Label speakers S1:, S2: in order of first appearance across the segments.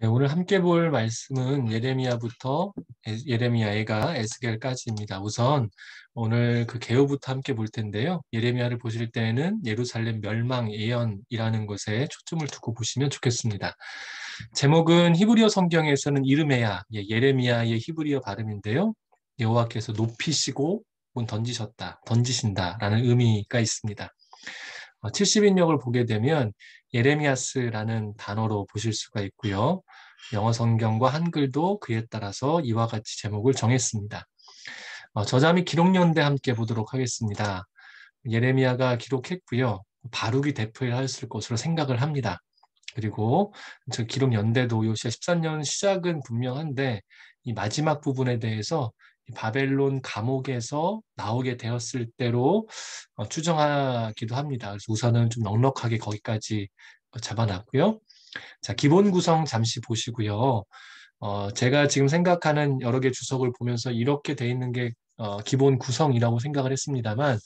S1: 네, 오늘 함께 볼 말씀은 예레미야부터 예레미야애가 에스겔까지입니다. 우선 오늘 그 개요부터 함께 볼 텐데요. 예레미야를 보실 때에는 예루살렘 멸망 예언이라는 것에 초점을 두고 보시면 좋겠습니다. 제목은 히브리어 성경에서는 이르메야, 예레미야의 히브리어 발음인데요. 여호와께서 높이시고 던지셨다, 던지신다라는 의미가 있습니다. 70인역을 보게 되면 예레미야스라는 단어로 보실 수가 있고요. 영어 성경과 한글도 그에 따라서 이와 같이 제목을 정했습니다. 저자 및 기록 연대 함께 보도록 하겠습니다. 예레미야가 기록했고요. 바룩이 대표했을 것으로 생각을 합니다. 그리고 저 기록 연대도 요시야 14년 시작은 분명한데 이 마지막 부분에 대해서 바벨론 감옥에서 나오게 되었을 때로 추정하기도 합니다. 그래서 우선은 좀 넉넉하게 거기까지 잡아놨고요. 자, 기본 구성 잠시 보시고요. 제가 지금 생각하는 여러 개 주석을 보면서 이렇게 돼 있는 게 기본 구성이라고 생각을 했습니다만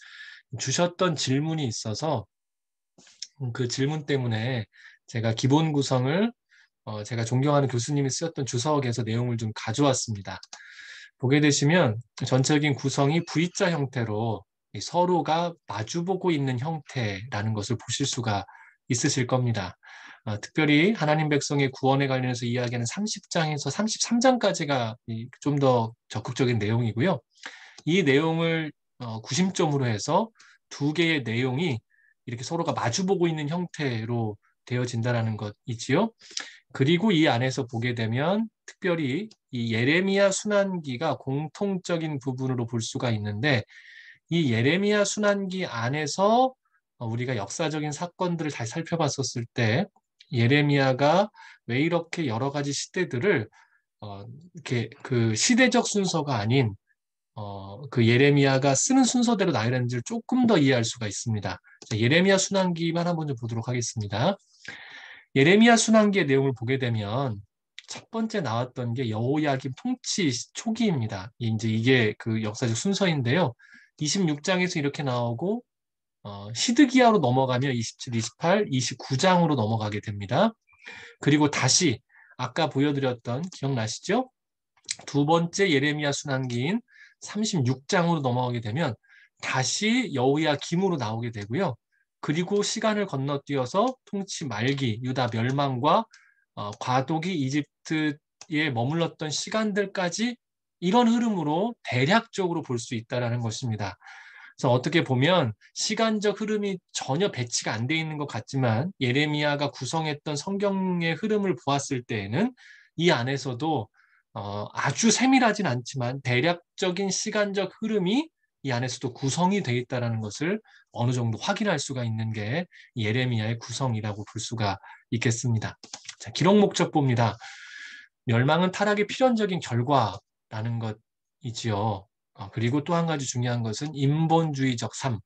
S1: 주셨던 질문이 있어서 그 질문 때문에 제가 기본 구성을 제가 존경하는 교수님이 쓰였던 주석에서 내용을 좀 가져왔습니다. 보게 되시면 전체적인 구성이 V자 형태로 서로가 마주보고 있는 형태라는 것을 보실 수가 있으실 겁니다. 특별히 하나님 백성의 구원에 관련해서 이야기하는 30장에서 33장까지가 좀 더 적극적인 내용이고요. 이 내용을 구심점으로 해서 두 개의 내용이 이렇게 서로가 마주보고 있는 형태로 되어진다는 것이지요. 그리고 이 안에서 보게 되면 특별히 이 예레미야 순환기가 공통적인 부분으로 볼 수가 있는데 이 예레미야 순환기 안에서 우리가 역사적인 사건들을 다시 살펴봤었을 때 예레미야가 왜 이렇게 여러 가지 시대들을 이렇게 그 시대적 순서가 아닌 그 예레미야가 쓰는 순서대로 나열했는지를 조금 더 이해할 수가 있습니다. 자, 예레미야 순환기만 한번 좀 보도록 하겠습니다. 예레미야 순환기의 내용을 보게 되면 첫 번째 나왔던 게 여호야김 통치 초기입니다. 이제 이게 그 역사적 순서인데요. 26장에서 이렇게 나오고 시드기야로 넘어가면 27, 28, 29장으로 넘어가게 됩니다. 그리고 다시 아까 보여드렸던 기억나시죠? 두 번째 예레미야 순환기인 36장으로 넘어가게 되면 다시 여호야김으로 나오게 되고요. 그리고 시간을 건너뛰어서 통치 말기, 유다 멸망과 과도기 이집트에 머물렀던 시간들까지 이런 흐름으로 대략적으로 볼 수 있다는 것입니다. 그래서 어떻게 보면 시간적 흐름이 전혀 배치가 안 돼 있는 것 같지만 예레미야가 구성했던 성경의 흐름을 보았을 때에는 이 안에서도 아주 세밀하진 않지만 대략적인 시간적 흐름이 이 안에서도 구성이 되어 있다는 것을 어느 정도 확인할 수가 있는 게 예레미야의 구성이라고 볼 수가 있겠습니다. 자, 기록 목적보입니다. 멸망은 타락의 필연적인 결과라는 것이지요. 그리고 또 한 가지 중요한 것은 인본주의적 삶.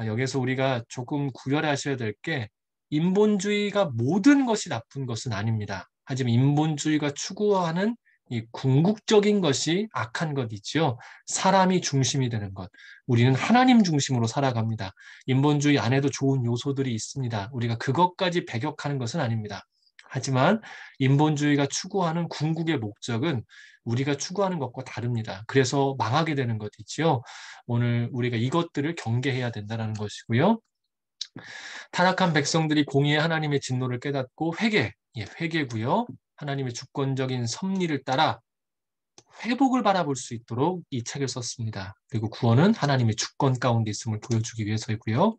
S1: 여기서 우리가 조금 구별하셔야 될 게 인본주의가 모든 것이 나쁜 것은 아닙니다. 하지만 인본주의가 추구하는 이 궁극적인 것이 악한 것이지요. 사람이 중심이 되는 것. 우리는 하나님 중심으로 살아갑니다. 인본주의 안에도 좋은 요소들이 있습니다. 우리가 그것까지 배격하는 것은 아닙니다. 하지만 인본주의가 추구하는 궁극의 목적은 우리가 추구하는 것과 다릅니다. 그래서 망하게 되는 것이지요. 오늘 우리가 이것들을 경계해야 된다는 것이고요. 타락한 백성들이 공의의 하나님의 진노를 깨닫고 회개고요. 하나님의 주권적인 섭리를 따라 회복을 바라볼 수 있도록 이 책을 썼습니다. 그리고 구원은 하나님의 주권 가운데 있음을 보여주기 위해서이고요.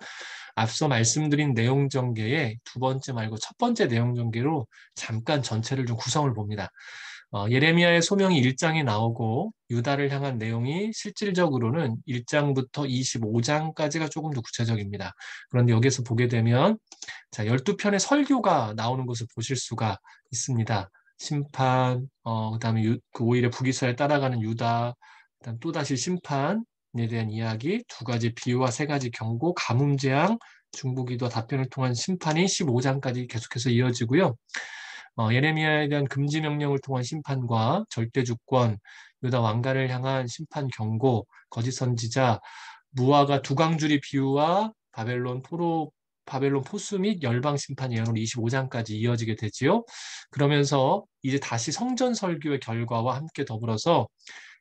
S1: 앞서 말씀드린 내용 전개의 두 번째 말고 첫 번째 내용 전개로 잠깐 전체를 좀 구성을 봅니다. 예레미야의 소명이 1장에 나오고 유다를 향한 내용이 실질적으로는 1장부터 25장까지가 조금 더 구체적입니다. 그런데 여기서 보게 되면 자, 12편의 설교가 나오는 것을 보실 수가 있습니다. 심판, 그다음에 그 오히려 북이스라엘 따라가는 유다, 그다음 또다시 심판에 대한 이야기, 두 가지 비유와 세 가지 경고, 가뭄 재앙, 중보기도와 답변을 통한 심판이 15장까지 계속해서 이어지고요. 예레미야에 대한 금지 명령을 통한 심판과 절대주권, 유다 왕가를 향한 심판 경고, 거짓 선지자, 무화과 두강주리 비유와 바벨론 포로 바벨론 포수 및 열방 심판 예언으로 25장까지 이어지게 되지요. 그러면서 이제 다시 성전 설교의 결과와 함께 더불어서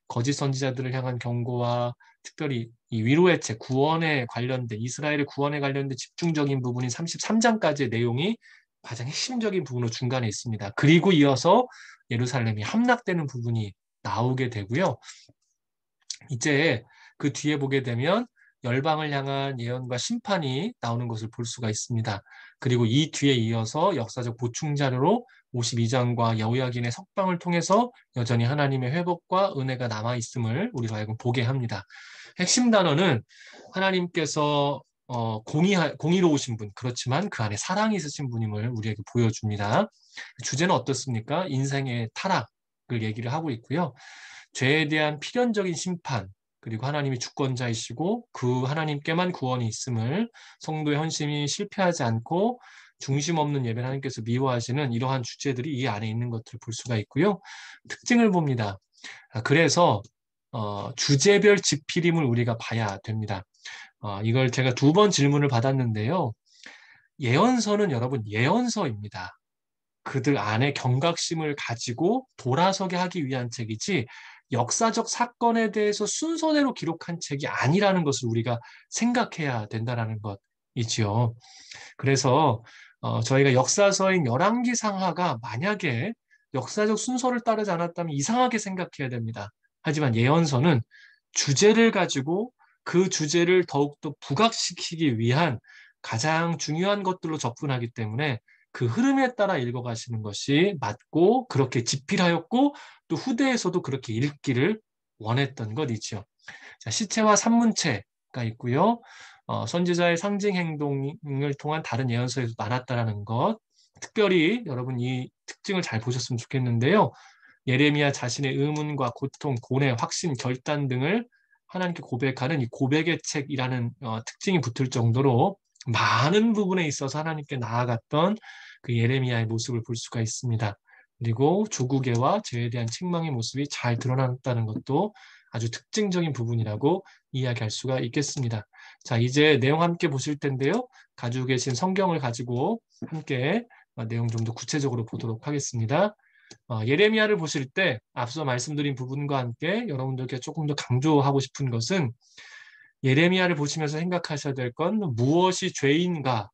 S1: 거짓 선지자들을 향한 경고와 특별히 이 위로의 책, 구원에 관련된 이스라엘의 구원에 관련된 집중적인 부분인 33장까지의 내용이 가장 핵심적인 부분으로 중간에 있습니다. 그리고 이어서 예루살렘이 함락되는 부분이 나오게 되고요. 이제 그 뒤에 보게 되면 열방을 향한 예언과 심판이 나오는 것을 볼 수가 있습니다. 그리고 이 뒤에 이어서 역사적 보충 자료로 52장과 여호야긴의 석방을 통해서 여전히 하나님의 회복과 은혜가 남아있음을 우리가 알고 보게 합니다. 핵심 단어는 하나님께서 공의로우신 분, 그렇지만 그 안에 사랑이 있으신 분임을 우리에게 보여줍니다. 주제는 어떻습니까? 인생의 타락을 얘기를 하고 있고요. 죄에 대한 필연적인 심판, 그리고 하나님이 주권자이시고 그 하나님께만 구원이 있음을 성도의 헌신이 실패하지 않고 중심 없는 예배를 하나님께서 미워하시는 이러한 주제들이 이 안에 있는 것들을 볼 수가 있고요. 특징을 봅니다. 그래서 주제별 지필임을 우리가 봐야 됩니다. 이걸 제가 2번 질문을 받았는데요. 예언서는 여러분 예언서입니다. 그들 안에 경각심을 가지고 돌아서게 하기 위한 책이지 역사적 사건에 대해서 순서대로 기록한 책이 아니라는 것을 우리가 생각해야 된다는 것이지요. 그래서 저희가 역사서인 열왕기상하가 만약에 역사적 순서를 따르지 않았다면 이상하게 생각해야 됩니다. 하지만 예언서는 주제를 가지고 그 주제를 더욱더 부각시키기 위한 가장 중요한 것들로 접근하기 때문에 그 흐름에 따라 읽어가시는 것이 맞고 그렇게 집필하였고 또 후대에서도 그렇게 읽기를 원했던 것이죠. 자, 시체와 산문체가 있고요. 선지자의 상징 행동을 통한 다른 예언서에도 나눴다라는 것. 특별히 여러분 이 특징을 잘 보셨으면 좋겠는데요. 예레미야 자신의 의문과 고통, 고뇌, 확신, 결단 등을 하나님께 고백하는 이 고백의 책이라는 특징이 붙을 정도로 많은 부분에 있어서 하나님께 나아갔던 그 예레미야의 모습을 볼 수가 있습니다. 그리고 조국애와 죄에 대한 책망의 모습이 잘 드러났다는 것도 아주 특징적인 부분이라고 이야기할 수가 있겠습니다. 자, 이제 내용 함께 보실 텐데요. 가지고 계신 성경을 가지고 함께 내용 좀 더 구체적으로 보도록 하겠습니다. 예레미야를 보실 때 앞서 말씀드린 부분과 함께 여러분들께 조금 더 강조하고 싶은 것은 예레미야를 보시면서 생각하셔야 될 건 무엇이 죄인가에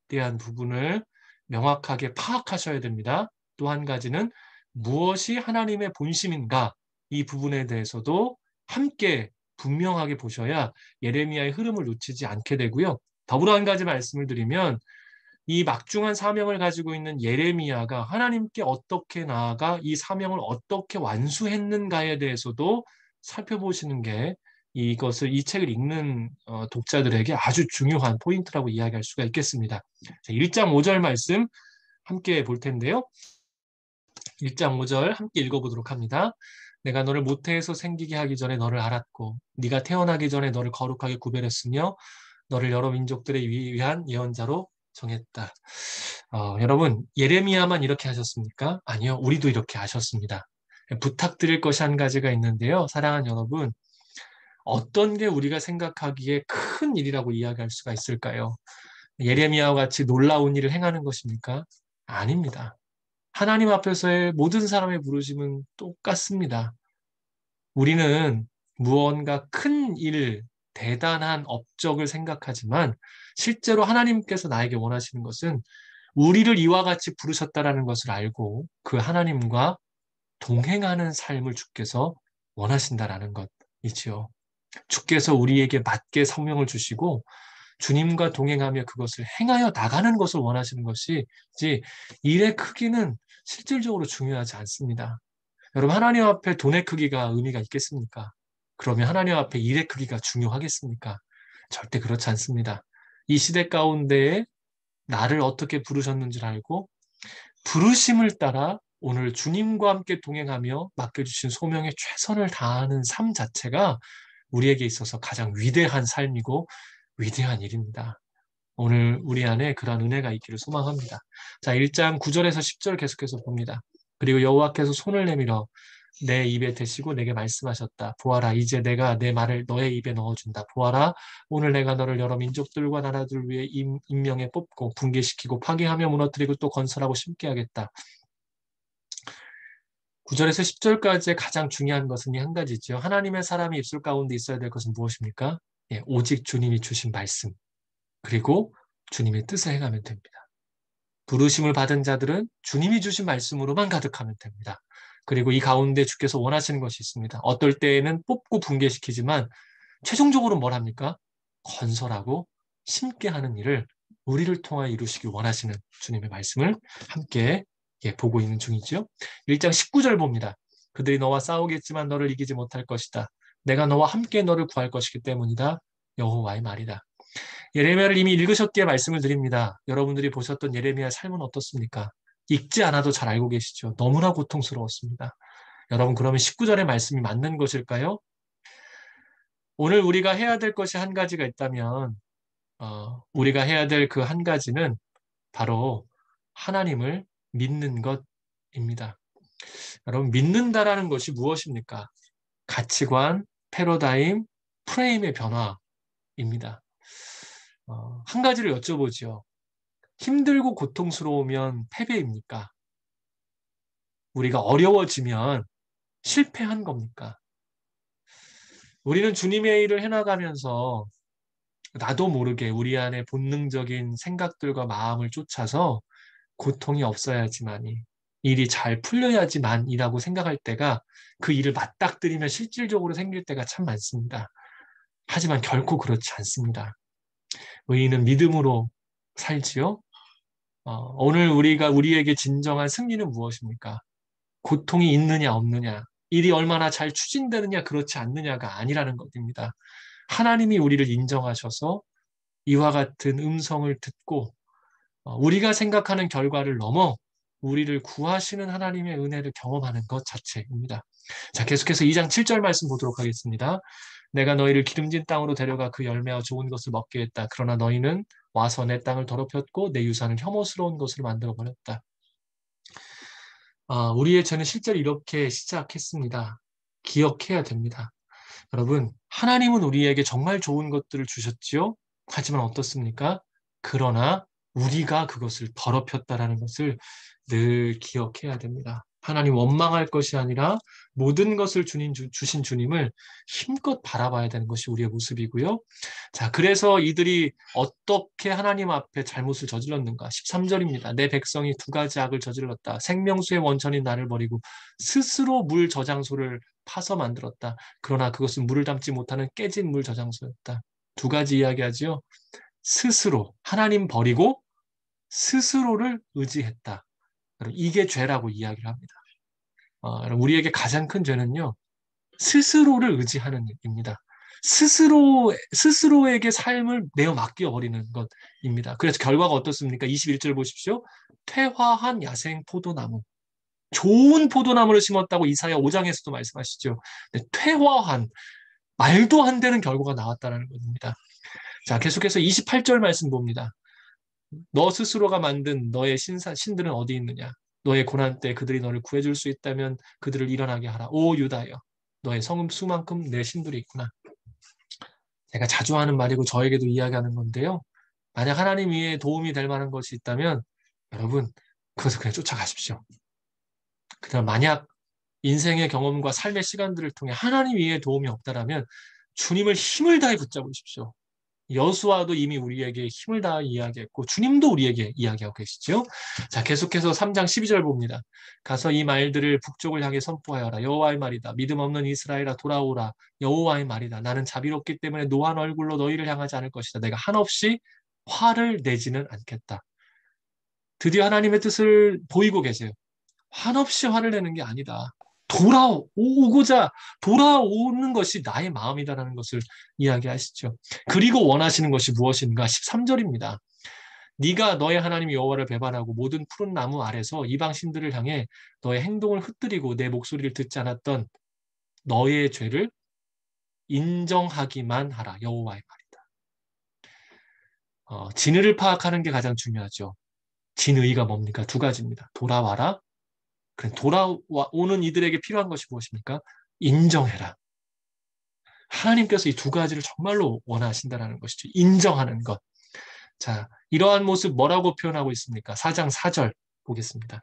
S1: 대한 부분을 명확하게 파악하셔야 됩니다. 또 한 가지는 무엇이 하나님의 본심인가 이 부분에 대해서도 함께 분명하게 보셔야 예레미야의 흐름을 놓치지 않게 되고요. 더불어 한 가지 말씀을 드리면 이 막중한 사명을 가지고 있는 예레미야가 하나님께 어떻게 나아가 이 사명을 어떻게 완수했는가에 대해서도 살펴보시는 게 이것을 이 책을 읽는 독자들에게 아주 중요한 포인트라고 이야기할 수가 있겠습니다. 자, 1장 5절 말씀 함께 볼 텐데요. 1장 5절 함께 읽어보도록 합니다. 내가 너를 모태에서 생기게 하기 전에 너를 알았고 네가 태어나기 전에 너를 거룩하게 구별했으며 너를 여러 민족들에 위한 예언자로 정했다. 여러분 예레미야만 이렇게 하셨습니까? 아니요. 우리도 이렇게 하셨습니다. 부탁드릴 것이 한 가지가 있는데요. 사랑하는 여러분 어떤 게 우리가 생각하기에 큰 일이라고 이야기할 수가 있을까요? 예레미야와 같이 놀라운 일을 행하는 것입니까? 아닙니다. 하나님 앞에서의 모든 사람의 부르심은 똑같습니다. 우리는 무언가 큰 일, 대단한 업적을 생각하지만 실제로 하나님께서 나에게 원하시는 것은 우리를 이와 같이 부르셨다라는 것을 알고 그 하나님과 동행하는 삶을 주께서 원하신다라는 것이지요. 주께서 우리에게 맞게 성령을 주시고 주님과 동행하며 그것을 행하여 나가는 것을 원하시는 것이지 일의 크기는 실질적으로 중요하지 않습니다. 여러분 하나님 앞에 돈의 크기가 의미가 있겠습니까? 그러면 하나님 앞에 일의 크기가 중요하겠습니까? 절대 그렇지 않습니다. 이 시대 가운데에 나를 어떻게 부르셨는지를 알고 부르심을 따라 오늘 주님과 함께 동행하며 맡겨주신 소명에 최선을 다하는 삶 자체가 우리에게 있어서 가장 위대한 삶이고 위대한 일입니다. 오늘 우리 안에 그러한 은혜가 있기를 소망합니다. 자, 1장 9절에서 10절 계속해서 봅니다. 그리고 여호와께서 손을 내밀어 내 입에 대시고 내게 말씀하셨다. 보아라, 이제 내가 내 말을 너의 입에 넣어준다. 보아라, 오늘 내가 너를 여러 민족들과 나라들 위해 임명해 뽑고 붕괴시키고 파괴하며 무너뜨리고 또 건설하고 심게 하겠다. 9절에서 10절까지의 가장 중요한 것은 이 한 가지죠. 하나님의 사람이 입술 가운데 있어야 될 것은 무엇입니까? 예, 오직 주님이 주신 말씀, 그리고 주님의 뜻을 행하면 됩니다. 부르심을 받은 자들은 주님이 주신 말씀으로만 가득하면 됩니다. 그리고 이 가운데 주께서 원하시는 것이 있습니다. 어떨 때에는 뽑고 붕괴시키지만 최종적으로 뭘 합니까? 건설하고 심게 하는 일을 우리를 통하여 이루시길 원하시는 주님의 말씀을 함께 보고 있는 중이죠. 1장 19절 봅니다. 그들이 너와 싸우겠지만 너를 이기지 못할 것이다. 내가 너와 함께 너를 구할 것이기 때문이다. 여호와의 말이다. 예레미야를 이미 읽으셨기에 말씀을 드립니다. 여러분들이 보셨던 예레미야 삶은 어떻습니까? 읽지 않아도 잘 알고 계시죠. 너무나 고통스러웠습니다. 여러분, 그러면 19절의 말씀이 맞는 것일까요? 오늘 우리가 해야 될 것이 한 가지가 있다면 우리가 해야 될 그 한 가지는 바로 하나님을 믿는 것입니다. 여러분, 믿는다라는 것이 무엇입니까? 가치관, 패러다임, 프레임의 변화입니다. 한 가지를 여쭤보죠. 힘들고 고통스러우면 패배입니까? 우리가 어려워지면 실패한 겁니까? 우리는 주님의 일을 해나가면서 나도 모르게 우리 안에 본능적인 생각들과 마음을 쫓아서 고통이 없어야지만이, 일이 잘 풀려야지만이라고 생각할 때가, 그 일을 맞닥뜨리면 실질적으로 생길 때가 참 많습니다. 하지만 결코 그렇지 않습니다. 의인은 믿음으로 살지요. 오늘 우리에게 진정한 승리는 무엇입니까? 고통이 있느냐 없느냐, 일이 얼마나 잘 추진되느냐 그렇지 않느냐가 아니라는 것입니다. 하나님이 우리를 인정하셔서 이와 같은 음성을 듣고 우리가 생각하는 결과를 넘어 우리를 구하시는 하나님의 은혜를 경험하는 것 자체입니다. 자, 계속해서 2장 7절 말씀 보도록 하겠습니다. 내가 너희를 기름진 땅으로 데려가 그 열매와 좋은 것을 먹게 했다. 그러나 너희는 와서 내 땅을 더럽혔고 내 유산을 혐오스러운 것으로 만들어버렸다. 우리의 죄는 실제로 이렇게 시작했습니다. 기억해야 됩니다. 여러분, 하나님은 우리에게 정말 좋은 것들을 주셨지요? 하지만 어떻습니까? 그러나 우리가 그것을 더럽혔다라는 것을 늘 기억해야 됩니다. 하나님 원망할 것이 아니라 모든 것을 주신 주님을 힘껏 바라봐야 되는 것이 우리의 모습이고요. 자, 그래서 이들이 어떻게 하나님 앞에 잘못을 저질렀는가? 13절입니다. 내 백성이 두 가지 악을 저질렀다. 생명수의 원천인 나를 버리고 스스로 물 저장소를 파서 만들었다. 그러나 그것은 물을 담지 못하는 깨진 물 저장소였다. 두 가지 이야기하지요. 스스로, 하나님 버리고 스스로를 의지했다. 이게 죄라고 이야기를 합니다. 우리에게 가장 큰 죄는요, 스스로를 의지하는 일입니다. 스스로에게 삶을 내어 맡겨버리는 것입니다. 그래서 결과가 어떻습니까? 21절 보십시오. 퇴화한 야생 포도나무. 좋은 포도나무를 심었다고 이사야 5장에서도 말씀하시죠. 퇴화한, 말도 안 되는 결과가 나왔다는 겁니다. 자, 계속해서 28절 말씀 봅니다. 너 스스로가 만든 너의 신들은 어디 있느냐? 너의 고난 때 그들이 너를 구해줄 수 있다면 그들을 일어나게 하라. 오 유다여, 너의 성읍 수만큼 내 신들이 있구나. 제가 자주 하는 말이고 저에게도 이야기하는 건데요. 만약 하나님 위에 도움이 될 만한 것이 있다면 여러분, 그것을 그냥 쫓아가십시오. 그다음 만약 인생의 경험과 삶의 시간들을 통해 하나님 위에 도움이 없다라면 주님을 힘을 다해 붙잡으십시오. 여수아도 이미 우리에게 힘을 다해 이야기했고 주님도 우리에게 이야기하고 계시죠. 자, 계속해서 3장 12절 봅니다. 가서 이 말들을 북쪽을 향해 선포하여라. 여호와의 말이다. 믿음 없는 이스라엘아 돌아오라. 여호와의 말이다. 나는 자비롭기 때문에 노한 얼굴로 너희를 향하지 않을 것이다. 내가 한없이 화를 내지는 않겠다. 드디어 하나님의 뜻을 보이고 계세요. 한없이 화를 내는 게 아니다. 돌아오고자 돌아오는 것이 나의 마음이다라는 것을 이야기하시죠. 그리고 원하시는 것이 무엇인가? 13절입니다. 네가 너의 하나님 여호와를 배반하고 모든 푸른 나무 아래서 이방 신들을 향해 너의 행동을 흩뜨리고 내 목소리를 듣지 않았던 너의 죄를 인정하기만 하라. 여호와의 말이다. 진의를 파악하는 게 가장 중요하죠. 진의가 뭡니까? 두 가지입니다. 돌아와라. 그래, 돌아오는 이들에게 필요한 것이 무엇입니까? 인정해라. 하나님께서 이 두 가지를 정말로 원하신다는 것이죠. 인정하는 것. 자, 이러한 모습 뭐라고 표현하고 있습니까? 4장 4절 보겠습니다.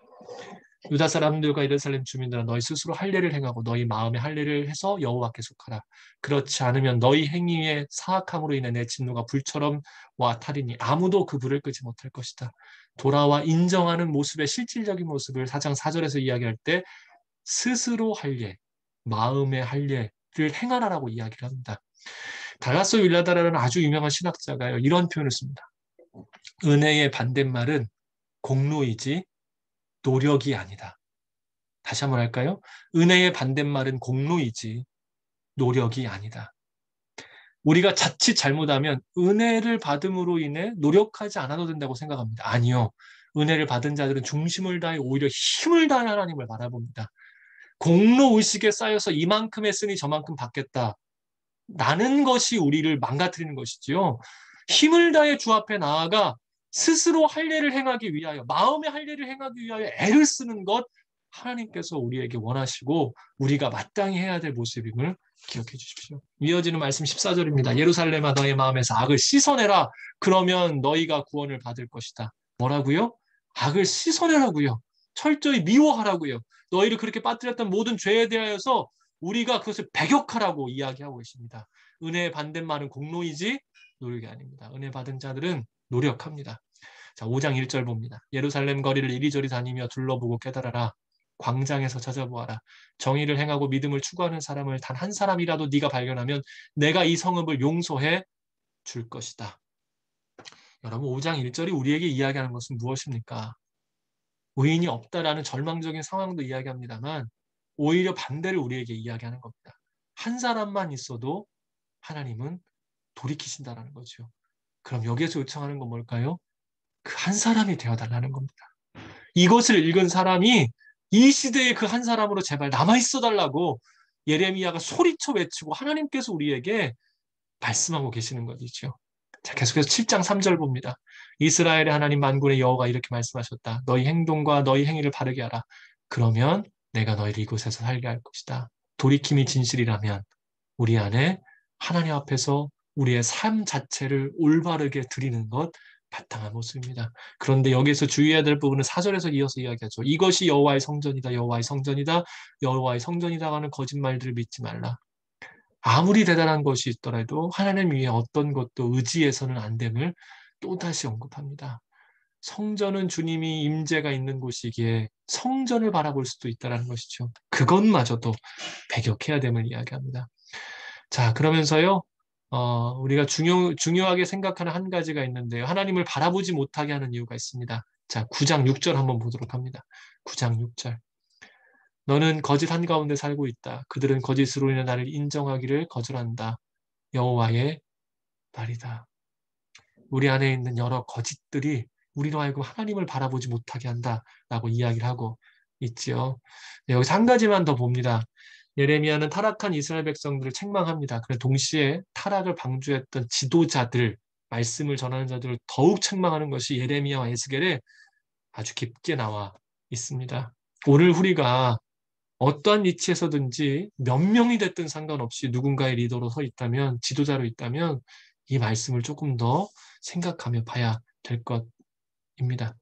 S1: 유다 사람들과 예루살렘 주민들아 너희 스스로 할례를 행하고 너희 마음에 할례를 해서 여호와께 속하라. 그렇지 않으면 너희 행위의 사악함으로 인해 내 진노가 불처럼 와 타리니 아무도 그 불을 끄지 못할 것이다. 돌아와 인정하는 모습의 실질적인 모습을 4장 4절에서 이야기할 때 스스로 할례, 마음의 할례를 행하라라고 이야기를 합니다. 달라스 윌라다라는 아주 유명한 신학자가요, 이런 표현을 씁니다. 은혜의 반대말은 공로이지 노력이 아니다. 다시 한번 할까요? 은혜의 반대말은 공로이지 노력이 아니다. 우리가 자칫 잘못하면 은혜를 받음으로 인해 노력하지 않아도 된다고 생각합니다. 아니요. 은혜를 받은 자들은 중심을 다해 오히려 힘을 다해 하나님을 바라봅니다. 공로의식에 쌓여서 이만큼 했으니 저만큼 받겠다. 라는 것이 우리를 망가뜨리는 것이지요. 힘을 다해 주 앞에 나아가 스스로 할례를 행하기 위하여, 마음의 할례를 행하기 위하여 애를 쓰는 것, 하나님께서 우리에게 원하시고 우리가 마땅히 해야 될 모습임을 기억해 주십시오. 이어지는 말씀 14절입니다. 예루살렘아 너의 마음에서 악을 씻어내라. 그러면 너희가 구원을 받을 것이다. 뭐라고요? 악을 씻어내라고요. 철저히 미워하라고요. 너희를 그렇게 빠뜨렸던 모든 죄에 대하여서 우리가 그것을 배격하라고 이야기하고 계십니다. 은혜의 반대말은 공로이지 노력이 아닙니다. 은혜 받은 자들은 노력합니다. 자, 5장 1절 봅니다. 예루살렘 거리를 이리저리 다니며 둘러보고 깨달아라. 광장에서 찾아보아라. 정의를 행하고 믿음을 추구하는 사람을 단 한 사람이라도 네가 발견하면 내가 이 성읍을 용서해 줄 것이다. 여러분 5장 1절이 우리에게 이야기하는 것은 무엇입니까? 의인이 없다라는 절망적인 상황도 이야기합니다만 오히려 반대를 우리에게 이야기하는 겁니다. 한 사람만 있어도 하나님은 돌이키신다라는 거죠. 그럼 여기에서 요청하는 건 뭘까요? 그 한 사람이 되어달라는 겁니다. 이것을 읽은 사람이 이 시대의 그 한 사람으로 제발 남아있어 달라고 예레미야가 소리쳐 외치고 하나님께서 우리에게 말씀하고 계시는 것이죠. 자, 계속해서 7장 3절 봅니다. 이스라엘의 하나님 만군의 여호가 이렇게 말씀하셨다. 너희 행동과 너희 행위를 바르게 하라. 그러면 내가 너희를 이곳에서 살게 할 것이다. 돌이킴이 진실이라면 우리 안에 하나님 앞에서 우리의 삶 자체를 올바르게 드리는 것 바탕한 모습입니다. 그런데 여기서 주의해야 될 부분은 4절에서 이어서 이야기하죠. 이것이 여호와의 성전이다. 여호와의 성전이다. 여호와의 성전이다 하는 거짓말들을 믿지 말라. 아무리 대단한 것이 있더라도 하나님 위에 어떤 것도 의지해서는 안 됨을 또다시 언급합니다. 성전은 주님이 임재가 있는 곳이기에 성전을 바라볼 수도 있다는 것이죠. 그것마저도 배격해야 됨을 이야기합니다. 자, 그러면서요, 우리가 중요하게 생각하는 한 가지가 있는데요. 하나님을 바라보지 못하게 하는 이유가 있습니다. 자, 9장 6절 한번 보도록 합니다. 9장 6절. 너는 거짓 한가운데 살고 있다. 그들은 거짓으로 인해 나를 인정하기를 거절한다. 여호와의 말이다. 우리 안에 있는 여러 거짓들이 우리로 하여금 하나님을 바라보지 못하게 한다라고 이야기를 하고 있지요. 네, 여기서 한 가지만 더 봅니다. 예레미야는 타락한 이스라엘 백성들을 책망합니다. 그런데 동시에 타락을 방주했던 지도자들, 말씀을 전하는 자들을 더욱 책망하는 것이 예레미야와 에스겔에 아주 깊게 나와 있습니다. 오늘 우리가 어떠한 위치에서든지 몇 명이 됐든 상관없이 누군가의 리더로 서 있다면, 지도자로 있다면 이 말씀을 조금 더 생각하며 봐야 될 것입니다.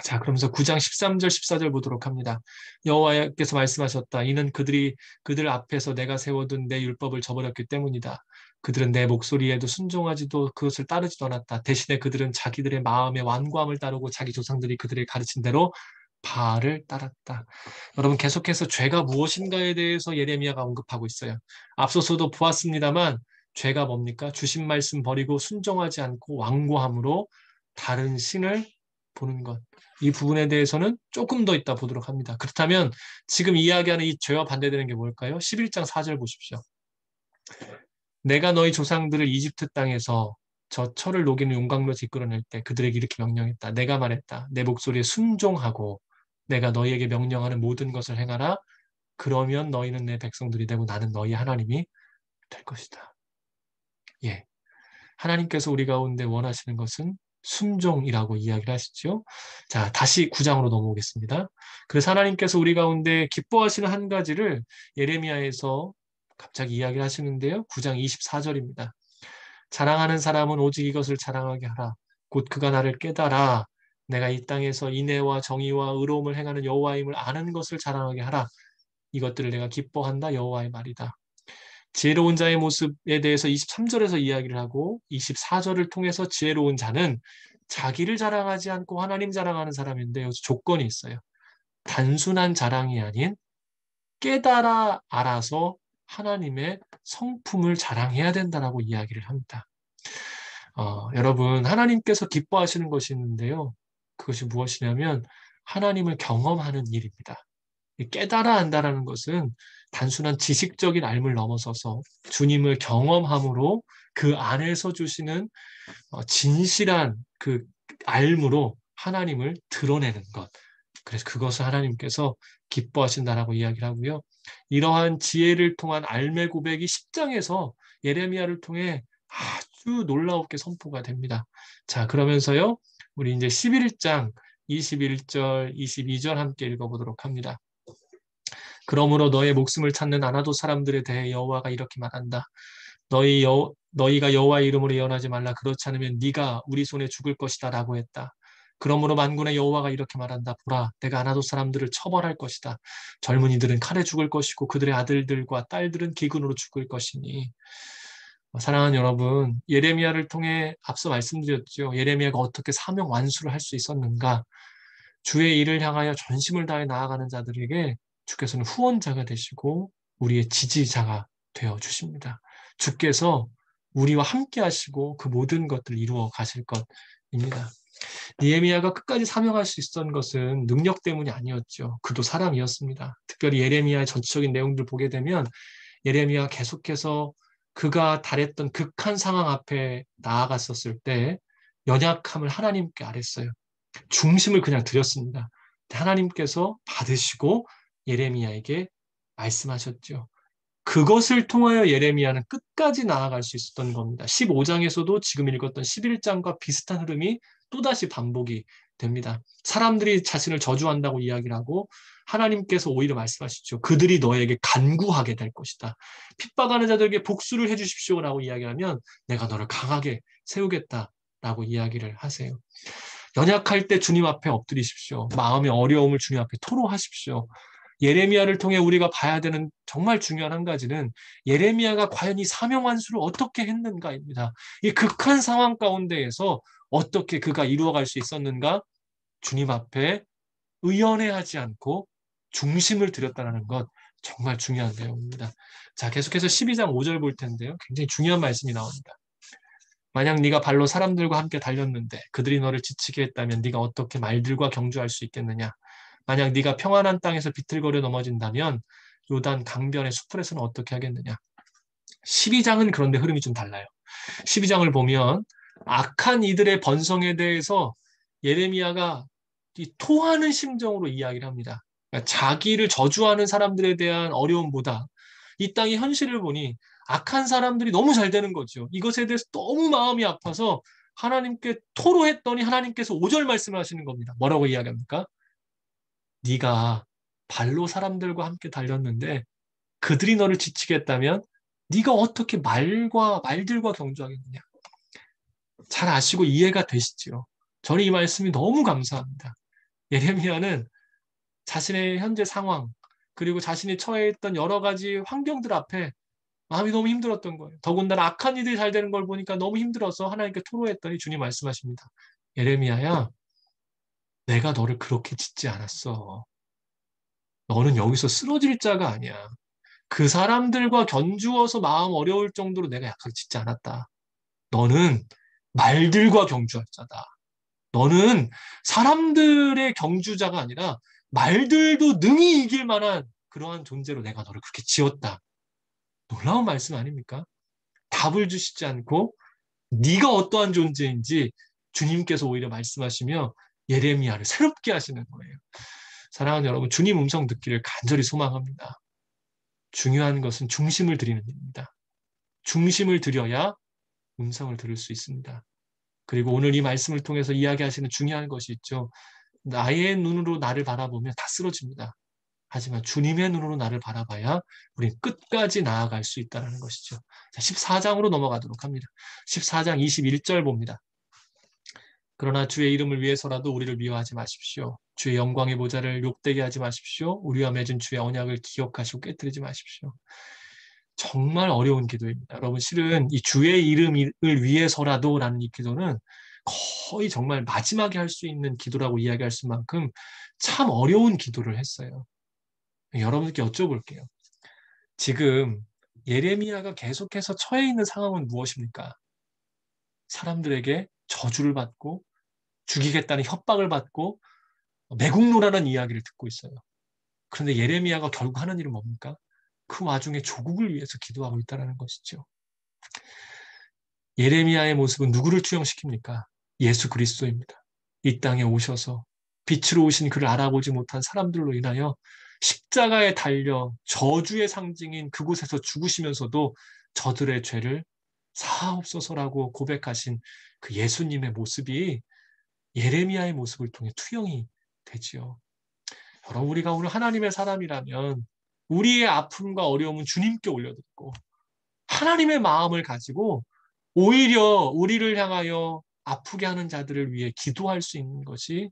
S1: 자, 그러면서 9장 13절, 14절 보도록 합니다. 여호와께서 말씀하셨다. 이는 그들 앞에서 내가 세워둔 내 율법을 저버렸기 때문이다. 그들은 내 목소리에도 순종하지도 그것을 따르지도 않았다. 대신에 그들은 자기들의 마음의 완고함을 따르고 자기 조상들이 그들의 가르친 대로 바알을 따랐다. 여러분 계속해서 죄가 무엇인가에 대해서 예레미야가 언급하고 있어요. 앞서서도 보았습니다만 죄가 뭡니까? 주신 말씀 버리고 순종하지 않고 완고함으로 다른 신을 보는 것. 이 부분에 대해서는 조금 더 이따 보도록 합니다. 그렇다면 지금 이야기하는 이 죄와 반대되는 게 뭘까요? 11장 4절 보십시오. 내가 너희 조상들을 이집트 땅에서 저 철을 녹이는 용광로에서 이끌어낼 때 그들에게 이렇게 명령했다. 내가 말했다. 내 목소리에 순종하고 내가 너희에게 명령하는 모든 것을 행하라. 그러면 너희는 내 백성들이 되고 나는 너희 하나님이 될 것이다. 예, 하나님께서 우리 가운데 원하시는 것은 순종이라고 이야기를 하시죠. 자, 다시 9장으로 넘어오겠습니다. 그래서 하나님께서 우리 가운데 기뻐하시는 한 가지를 예레미야에서 갑자기 이야기를 하시는데요. 9장 24절입니다. 자랑하는 사람은 오직 이것을 자랑하게 하라. 곧 그가 나를 깨달아 내가 이 땅에서 인애와 정의와 의로움을 행하는 여호와임을 아는 것을 자랑하게 하라. 이것들을 내가 기뻐한다. 여호와의 말이다. 지혜로운 자의 모습에 대해서 23절에서 이야기를 하고 24절을 통해서 지혜로운 자는 자기를 자랑하지 않고 하나님 자랑하는 사람인데 여기서 조건이 있어요. 단순한 자랑이 아닌 깨달아 알아서 하나님의 성품을 자랑해야 된다라고 이야기를 합니다. 여러분, 하나님께서 기뻐하시는 것이 있는데요. 그것이 무엇이냐면 하나님을 경험하는 일입니다. 깨달아 안다라는 것은 단순한 지식적인 알을 넘어서서 주님을 경험함으로 그 안에서 주시는 진실한 그 알므로 하나님을 드러내는 것. 그래서 그것을 하나님께서 기뻐하신다라고 이야기를 하고요. 이러한 지혜를 통한 알매 고백이 10장에서 예레미야를 통해 아주 놀라웠게 선포가 됩니다. 자, 그러면서요. 우리 이제 11장 21절, 22절 함께 읽어보도록 합니다. 그러므로 너의 목숨을 찾는 아나도 사람들에 대해 여호와가 이렇게 말한다. 너희가 여호와의 이름으로 예언하지 말라. 그렇지 않으면 네가 우리 손에 죽을 것이다 라고 했다. 그러므로 만군의 여호와가 이렇게 말한다. 보라, 내가 아나도 사람들을 처벌할 것이다. 젊은이들은 칼에 죽을 것이고 그들의 아들들과 딸들은 기근으로 죽을 것이니. 사랑하는 여러분, 예레미야를 통해 앞서 말씀드렸죠. 예레미야가 어떻게 사명 완수를 할 수 있었는가. 주의 일을 향하여 전심을 다해 나아가는 자들에게 주께서는 후원자가 되시고 우리의 지지자가 되어 주십니다. 주께서 우리와 함께 하시고 그 모든 것들을 이루어 가실 것입니다. 느헤미야가 끝까지 사명할 수 있었던 것은 능력 때문이 아니었죠. 그도 사람이었습니다. 특별히 예레미야의 전체적인 내용들 보게 되면 예레미야가 계속해서 그가 달했던 극한 상황 앞에 나아갔었을 때 연약함을 하나님께 아랬어요. 중심을 그냥 드렸습니다. 하나님께서 받으시고 예레미야에게 말씀하셨죠. 그것을 통하여 예레미야는 끝까지 나아갈 수 있었던 겁니다. 15장에서도 지금 읽었던 11장과 비슷한 흐름이 또다시 반복이 됩니다. 사람들이 자신을 저주한다고 이야기를 하고 하나님께서 오히려 말씀하시죠. 그들이 너에게 간구하게 될 것이다. 핍박하는 자들에게 복수를 해주십시오라고 이야기하면 내가 너를 강하게 세우겠다라고 이야기를 하세요. 연약할 때 주님 앞에 엎드리십시오. 마음의 어려움을 주님 앞에 토로하십시오. 예레미야를 통해 우리가 봐야 되는 정말 중요한 한 가지는 예레미야가 과연 이 사명 완수를 어떻게 했는가입니다. 이 극한 상황 가운데에서 어떻게 그가 이루어갈 수 있었는가? 주님 앞에 의연해하지 않고 중심을 들였다는 것 정말 중요한 내용입니다. 자, 계속해서 12장 5절 볼 텐데요. 굉장히 중요한 말씀이 나옵니다. 만약 네가 발로 사람들과 함께 달렸는데 그들이 너를 지치게 했다면 네가 어떻게 말들과 경주할 수 있겠느냐? 만약 네가 평안한 땅에서 비틀거려 넘어진다면 요단 강변의 수풀에서는 어떻게 하겠느냐? 12장은 그런데 흐름이 좀 달라요. 12장을 보면 악한 이들의 번성에 대해서 예레미야가 이 토하는 심정으로 이야기를 합니다. 그러니까 자기를 저주하는 사람들에 대한 어려움보다 이 땅의 현실을 보니 악한 사람들이 너무 잘 되는 거죠. 이것에 대해서 너무 마음이 아파서 하나님께 토로했더니 하나님께서 5절 말씀을 하시는 겁니다. 뭐라고 이야기합니까? 네가 발로 사람들과 함께 달렸는데 그들이 너를 지치게 했다면 네가 어떻게 말들과 경주하겠느냐. 잘 아시고 이해가 되시지요. 저는 이 말씀이 너무 감사합니다. 예레미야는 자신의 현재 상황 그리고 자신이 처해 있던 여러 가지 환경들 앞에 마음이 너무 힘들었던 거예요. 더군다나 악한 일들이 잘 되는 걸 보니까 너무 힘들어서 하나님께 토로했더니 주님 말씀하십니다. 예레미야야, 내가 너를 그렇게 짓지 않았어. 너는 여기서 쓰러질 자가 아니야. 그 사람들과 견주어서 마음 어려울 정도로 내가 약하게 짓지 않았다. 너는 말들과 경주할 자다. 너는 사람들의 경주자가 아니라 말들도 능히 이길 만한 그러한 존재로 내가 너를 그렇게 지었다. 놀라운 말씀 아닙니까? 답을 주시지 않고 네가 어떠한 존재인지 주님께서 오히려 말씀하시며 예레미야를 새롭게 하시는 거예요. 사랑하는 여러분, 주님 음성 듣기를 간절히 소망합니다. 중요한 것은 중심을 들이는 일입니다. 중심을 들여야 음성을 들을 수 있습니다. 그리고 오늘 이 말씀을 통해서 이야기하시는 중요한 것이 있죠. 나의 눈으로 나를 바라보면 다 쓰러집니다. 하지만 주님의 눈으로 나를 바라봐야 우린 끝까지 나아갈 수 있다는 것이죠. 자, 14장으로 넘어가도록 합니다. 14장 21절 봅니다. 그러나 주의 이름을 위해서라도 우리를 미워하지 마십시오. 주의 영광의 모자를 욕되게 하지 마십시오. 우리와 맺은 주의 언약을 기억하시고 깨뜨리지 마십시오. 정말 어려운 기도입니다. 여러분, 실은 이 주의 이름을 위해서라도 라는 이 기도는 거의 정말 마지막에 할 수 있는 기도라고 이야기할 수 만큼 참 어려운 기도를 했어요. 여러분께 여쭤볼게요. 지금 예레미야가 계속해서 처해 있는 상황은 무엇입니까? 사람들에게 저주를 받고 죽이겠다는 협박을 받고 매국노라는 이야기를 듣고 있어요. 그런데 예레미야가 결국 하는 일은 뭡니까? 그 와중에 조국을 위해서 기도하고 있다는 것이죠. 예레미야의 모습은 누구를 투영시킵니까? 예수 그리스도입니다. 이 땅에 오셔서 빛으로 오신 그를 알아보지 못한 사람들로 인하여 십자가에 달려 저주의 상징인 그곳에서 죽으시면서도 저들의 죄를 사하옵소서라고 고백하신 그 예수님의 모습이 예레미야의 모습을 통해 투영이 되지요. 여러분, 우리가 오늘 하나님의 사람이라면 우리의 아픔과 어려움은 주님께 올려드리고 하나님의 마음을 가지고 오히려 우리를 향하여 아프게 하는 자들을 위해 기도할 수 있는 것이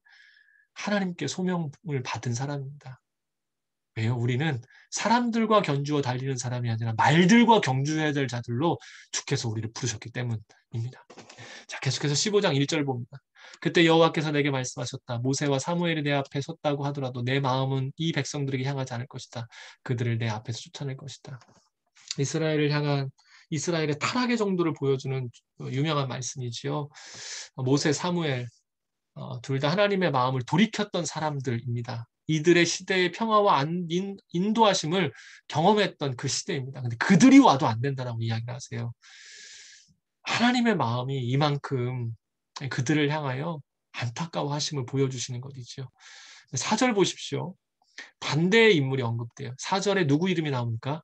S1: 하나님께 소명을 받은 사람입니다. 왜요? 우리는 사람들과 견주어 달리는 사람이 아니라 말들과 경주해야 될 자들로 주께서 우리를 부르셨기 때문입니다. 자, 계속해서 15장 1절 봅니다. 그때 여호와께서 내게 말씀하셨다. 모세와 사무엘이 내 앞에 섰다고 하더라도 내 마음은 이 백성들에게 향하지 않을 것이다. 그들을 내 앞에서 쫓아낼 것이다. 이스라엘을 향한 이스라엘의 타락의 정도를 보여주는 유명한 말씀이지요. 모세, 사무엘 둘 다 하나님의 마음을 돌이켰던 사람들입니다. 이들의 시대의 평화와 인도하심을 경험했던 그 시대입니다. 근데 그들이 와도 안 된다라고 이야기를 하세요. 하나님의 마음이 이만큼 그들을 향하여 안타까워하심을 보여주시는 것이죠. 4절 보십시오. 반대의 인물이 언급돼요. 4절에 누구 이름이 나옵니까?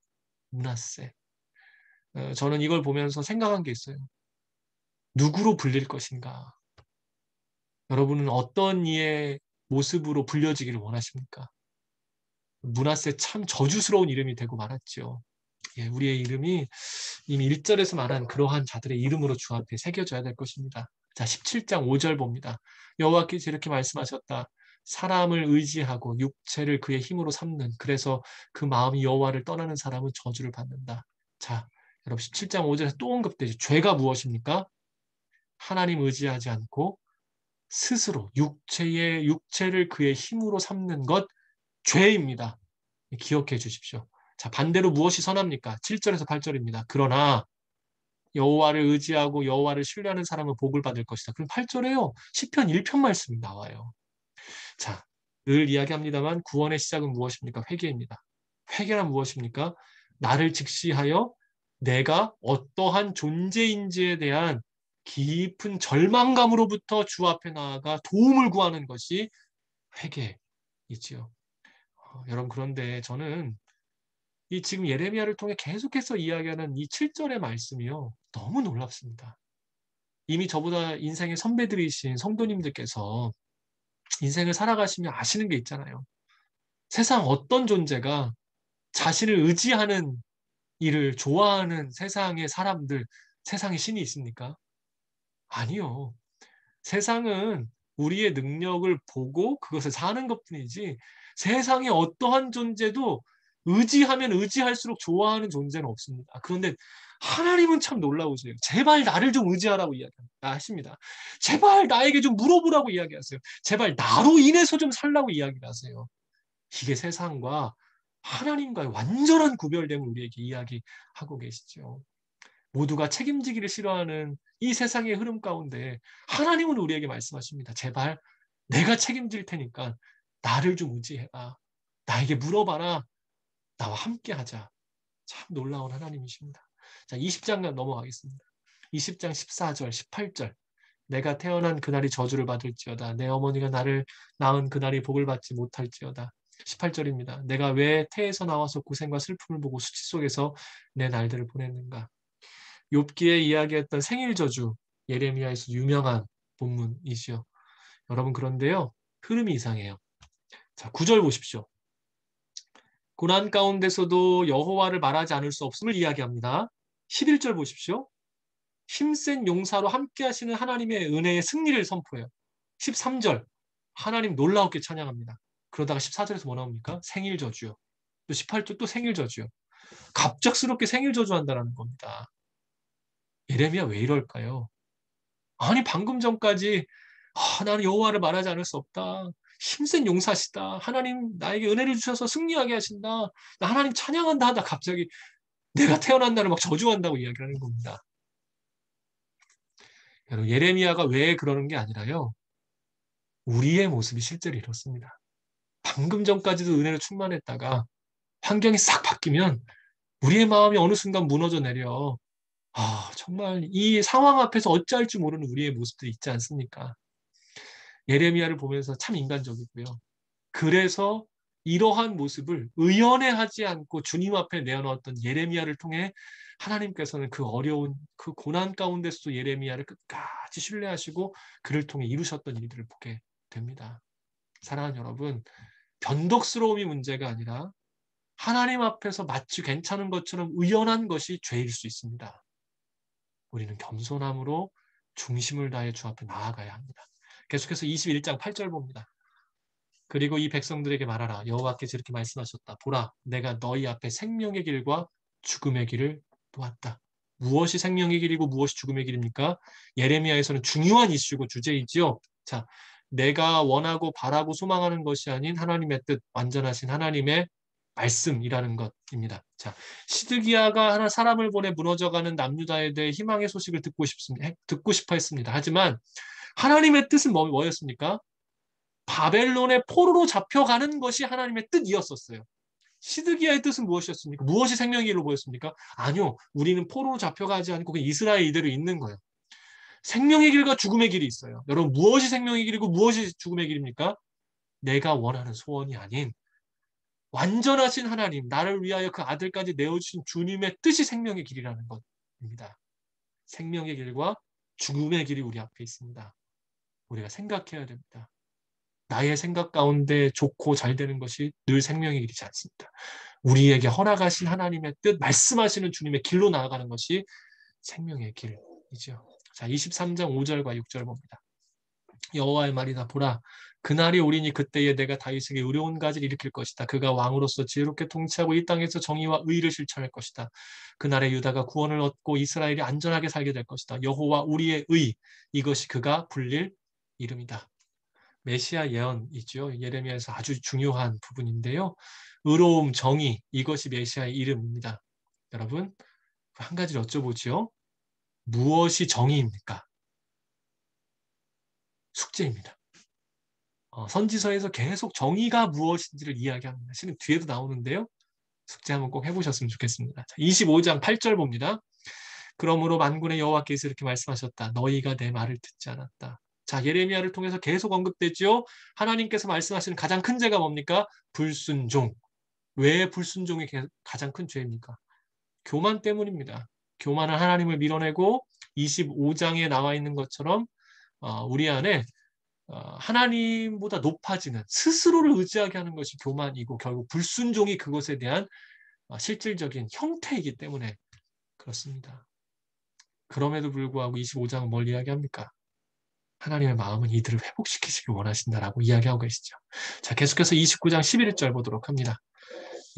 S1: 므낫세. 저는 이걸 보면서 생각한 게 있어요. 누구로 불릴 것인가? 여러분은 어떤 이의 모습으로 불려지기를 원하십니까? 므낫세 참 저주스러운 이름이 되고 말았죠. 예, 우리의 이름이 이미 1절에서 말한 그러한 자들의 이름으로 주 앞에 새겨져야 될 것입니다. 자, 17장 5절 봅니다. 여호와께서 이렇게 말씀하셨다. 사람을 의지하고 육체를 그의 힘으로 삼는, 그래서 그 마음이 여호와를 떠나는 사람은 저주를 받는다. 자, 여러분 17장 5절에서 또 언급되죠. 죄가 무엇입니까? 하나님 의지하지 않고 스스로 육체를 그의 힘으로 삼는 것, 죄입니다. 기억해 주십시오. 자, 반대로 무엇이 선합니까? 7절에서 8절입니다. 그러나 여호와를 의지하고 여호와를 신뢰하는 사람은 복을 받을 것이다. 그럼 8절에요. 시편 1편 말씀이 나와요. 자, 늘 이야기합니다만 구원의 시작은 무엇입니까? 회개입니다. 회개란 무엇입니까? 나를 직시하여 내가 어떠한 존재인지에 대한 깊은 절망감으로부터 주 앞에 나아가 도움을 구하는 것이 회개이지요. 여러분, 그런데 저는 이 지금 예레미야를 통해 계속해서 이야기하는 이 7절의 말씀이요. 너무 놀랍습니다. 이미 저보다 인생의 선배들이신 성도님들께서 인생을 살아가시며 아시는 게 있잖아요. 세상 어떤 존재가 자신을 의지하는 일을 좋아하는 세상의 사람들, 세상의 신이 있습니까? 아니요. 세상은 우리의 능력을 보고 그것을 사는 것뿐이지 세상에 어떠한 존재도 의지하면 의지할수록 좋아하는 존재는 없습니다. 그런데 하나님은 참 놀라우세요. 제발 나를 좀 의지하라고 이야기하십니다. 제발 나에게 좀 물어보라고 이야기하세요. 제발 나로 인해서 좀 살라고 이야기를 하세요. 이게 세상과 하나님과의 완전한 구별됨을 우리에게 이야기하고 계시죠. 모두가 책임지기를 싫어하는 이 세상의 흐름 가운데 하나님은 우리에게 말씀하십니다. 제발 내가 책임질 테니까 나를 좀 의지해라. 나에게 물어봐라. 나와 함께 하자. 참 놀라운 하나님이십니다. 자, 20장 넘어가겠습니다. 20장 14절, 18절. 내가 태어난 그날이 저주를 받을지어다. 내 어머니가 나를 낳은 그날이 복을 받지 못할지어다. 18절입니다. 내가 왜 태에서 나와서 고생과 슬픔을 보고 수치 속에서 내 날들을 보냈는가. 욥기에 이야기했던 생일 저주, 예레미야에서 유명한 본문이시요. 여러분 그런데요. 흐름이 이상해요. 자, 9절 보십시오. 고난 가운데서도 여호와를 말하지 않을 수 없음을 이야기합니다. 11절 보십시오. 힘센 용사로 함께 하시는 하나님의 은혜의 승리를 선포해요. 13절 하나님 놀라웠게 찬양합니다. 그러다가 14절에서 뭐 나옵니까? 생일 저주요. 또 18절 또 생일 저주요. 갑작스럽게 생일 저주한다는 겁니다. 예레미야 왜 이럴까요? 아니 방금 전까지 나는 여호와를 말하지 않을 수 없다. 힘센 용사시다. 하나님 나에게 은혜를 주셔서 승리하게 하신다. 나 하나님 찬양한다 하다 갑자기 내가 태어난 날을 막 저주한다고 이야기를 하는 겁니다. 여러분 예레미야가 왜 그러는 게 아니라요. 우리의 모습이 실제로 이렇습니다. 방금 전까지도 은혜로 충만했다가 환경이 싹 바뀌면 우리의 마음이 어느 순간 무너져 내려 정말 이 상황 앞에서 어찌할 줄 모르는 우리의 모습들이 있지 않습니까? 예레미야를 보면서 참 인간적이고요. 그래서 이러한 모습을 의연해하지 않고 주님 앞에 내어놓았던 예레미야를 통해 하나님께서는 그 어려운 그 고난 가운데서도 예레미야를 끝까지 신뢰하시고 그를 통해 이루셨던 일들을 보게 됩니다. 사랑하는 여러분, 변덕스러움이 문제가 아니라 하나님 앞에서 마치 괜찮은 것처럼 의연한 것이 죄일 수 있습니다. 우리는 겸손함으로 중심을 다해 주 앞에 나아가야 합니다. 계속해서 21장 8절 봅니다. 그리고 이 백성들에게 말하라. 여호와께서 이렇게 말씀하셨다. 보라, 내가 너희 앞에 생명의 길과 죽음의 길을 놓았다. 무엇이 생명의 길이고 무엇이 죽음의 길입니까? 예레미야에서는 중요한 이슈고 주제이지요. 자, 내가 원하고 바라고 소망하는 것이 아닌 하나님의 뜻, 완전하신 하나님의 말씀이라는 것입니다. 자, 시드기야가 하나 사람을 보내 무너져가는 남유다에 대해 희망의 소식을 듣고 싶어 했습니다. 하지만 하나님의 뜻은 뭐였습니까? 바벨론의 포로로 잡혀가는 것이 하나님의 뜻이었었어요. 시드기야의 뜻은 무엇이었습니까? 무엇이 생명의 길로 보였습니까? 아니요. 우리는 포로로 잡혀가지 않고 그냥 이스라엘 이대로 있는 거예요. 생명의 길과 죽음의 길이 있어요. 여러분 무엇이 생명의 길이고 무엇이 죽음의 길입니까? 내가 원하는 소원이 아닌 완전하신 하나님, 나를 위하여 그 아들까지 내어주신 주님의 뜻이 생명의 길이라는 것입니다. 생명의 길과 죽음의 길이 우리 앞에 있습니다. 우리가 생각해야 됩니다. 나의 생각 가운데 좋고 잘 되는 것이 늘 생명의 길이지 않습니다. 우리에게 허락하신 하나님의 뜻, 말씀하시는 주님의 길로 나아가는 것이 생명의 길이죠. 자, 23장 5절과 6절 봅니다. 여호와의 말이다. 보라, 그날이 오리니 그때에 내가 다윗에게 의로운 가지를 일으킬 것이다. 그가 왕으로서 지혜롭게 통치하고 이 땅에서 정의와 의를 실천할 것이다. 그날에 유다가 구원을 얻고 이스라엘이 안전하게 살게 될 것이다. 여호와 우리의 의, 이것이 그가 불릴 이름이다. 메시아 예언이죠. 예레미야에서 아주 중요한 부분인데요. 의로움, 정의, 이것이 메시아의 이름입니다. 여러분, 한 가지를 여쭤보지요. 무엇이 정의입니까? 숙제입니다. 선지서에서 계속 정의가 무엇인지를 이야기합니다. 실은 뒤에도 나오는데요. 숙제 한번 꼭 해보셨으면 좋겠습니다. 25장 8절 봅니다. 그러므로 만군의 여호와께서 이렇게 말씀하셨다. 너희가 내 말을 듣지 않았다. 자, 예레미야를 통해서 계속 언급되죠. 하나님께서 말씀하시는 가장 큰 죄가 뭡니까? 불순종. 왜 불순종이 가장 큰 죄입니까? 교만 때문입니다. 교만은 하나님을 밀어내고 25장에 나와 있는 것처럼 우리 안에 하나님보다 높아지는 스스로를 의지하게 하는 것이 교만이고 결국 불순종이 그것에 대한 실질적인 형태이기 때문에 그렇습니다. 그럼에도 불구하고 25장은 뭘 이야기합니까? 하나님의 마음은 이들을 회복시키시길 원하신다라고 이야기하고 계시죠. 자, 계속해서 29장 11절 보도록 합니다.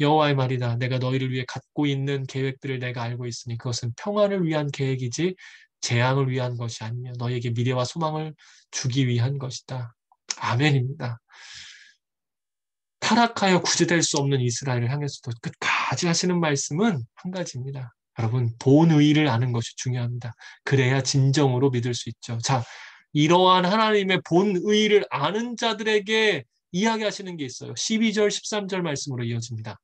S1: 여호와의 말이다. 내가 너희를 위해 갖고 있는 계획들을 내가 알고 있으니 그것은 평안을 위한 계획이지 재앙을 위한 것이 아니며 너희에게 미래와 소망을 주기 위한 것이다. 아멘입니다. 타락하여 구제될 수 없는 이스라엘을 향해서도 끝까지 하시는 말씀은 한 가지입니다. 여러분, 본의를 아는 것이 중요합니다. 그래야 진정으로 믿을 수 있죠. 자, 이러한 하나님의 본의를 아는 자들에게 이야기하시는 게 있어요. 12절, 13절 말씀으로 이어집니다.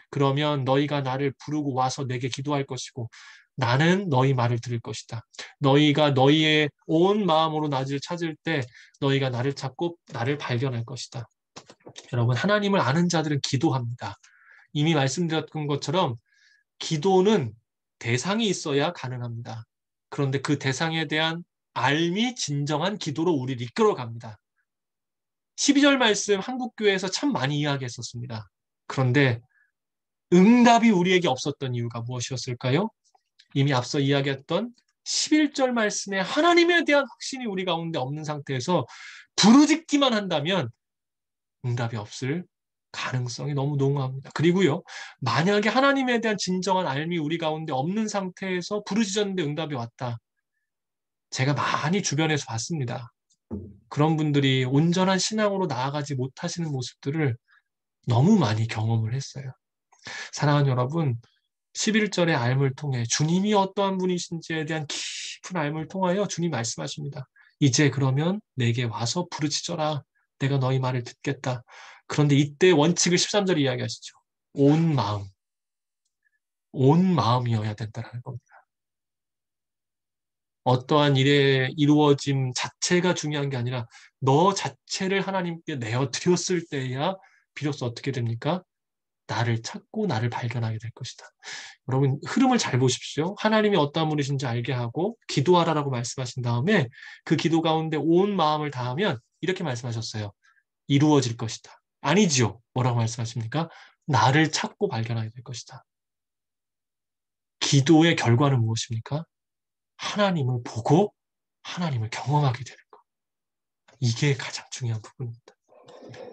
S1: 그러면 너희가 나를 부르고 와서 내게 기도할 것이고 나는 너희 말을 들을 것이다. 너희가 너희의 온 마음으로 나를 찾을 때 너희가 나를 찾고 나를 발견할 것이다. 여러분, 하나님을 아는 자들은 기도합니다. 이미 말씀드렸던 것처럼 기도는 대상이 있어야 가능합니다. 그런데 그 대상에 대한 알미 진정한 기도로 우리를 이끌어 갑니다. 12절 말씀 한국교회에서 참 많이 이야기했었습니다. 그런데 응답이 우리에게 없었던 이유가 무엇이었을까요? 이미 앞서 이야기했던 11절 말씀에 하나님에 대한 확신이 우리 가운데 없는 상태에서 부르짖기만 한다면 응답이 없을 가능성이 너무 농후합니다. 그리고요, 만약에 하나님에 대한 진정한 알미 우리 가운데 없는 상태에서 부르짖었는데 응답이 왔다. 제가 많이 주변에서 봤습니다. 그런 분들이 온전한 신앙으로 나아가지 못하시는 모습들을 너무 많이 경험을 했어요. 사랑하는 여러분, 11절의 알을 통해 주님이 어떠한 분이신지에 대한 깊은 알을 통하여 주님 말씀하십니다. 이제 그러면 내게 와서 부르짖어라. 내가 너희 말을 듣겠다. 그런데 이때 원칙을 13절에 이야기하시죠. 온 마음, 온 마음이어야 된다는 겁니다. 어떠한 일의 이루어짐 자체가 중요한 게 아니라 너 자체를 하나님께 내어드렸을 때야 비로소 어떻게 됩니까? 나를 찾고 나를 발견하게 될 것이다. 여러분 흐름을 잘 보십시오. 하나님이 어떠한 분이신지 알게 하고 기도하라라고 말씀하신 다음에 그 기도 가운데 온 마음을 다하면 이렇게 말씀하셨어요. 이루어질 것이다. 아니지요. 뭐라고 말씀하십니까? 나를 찾고 발견하게 될 것이다. 기도의 결과는 무엇입니까? 하나님을 보고 하나님을 경험하게 되는 것. 이게 가장 중요한 부분입니다.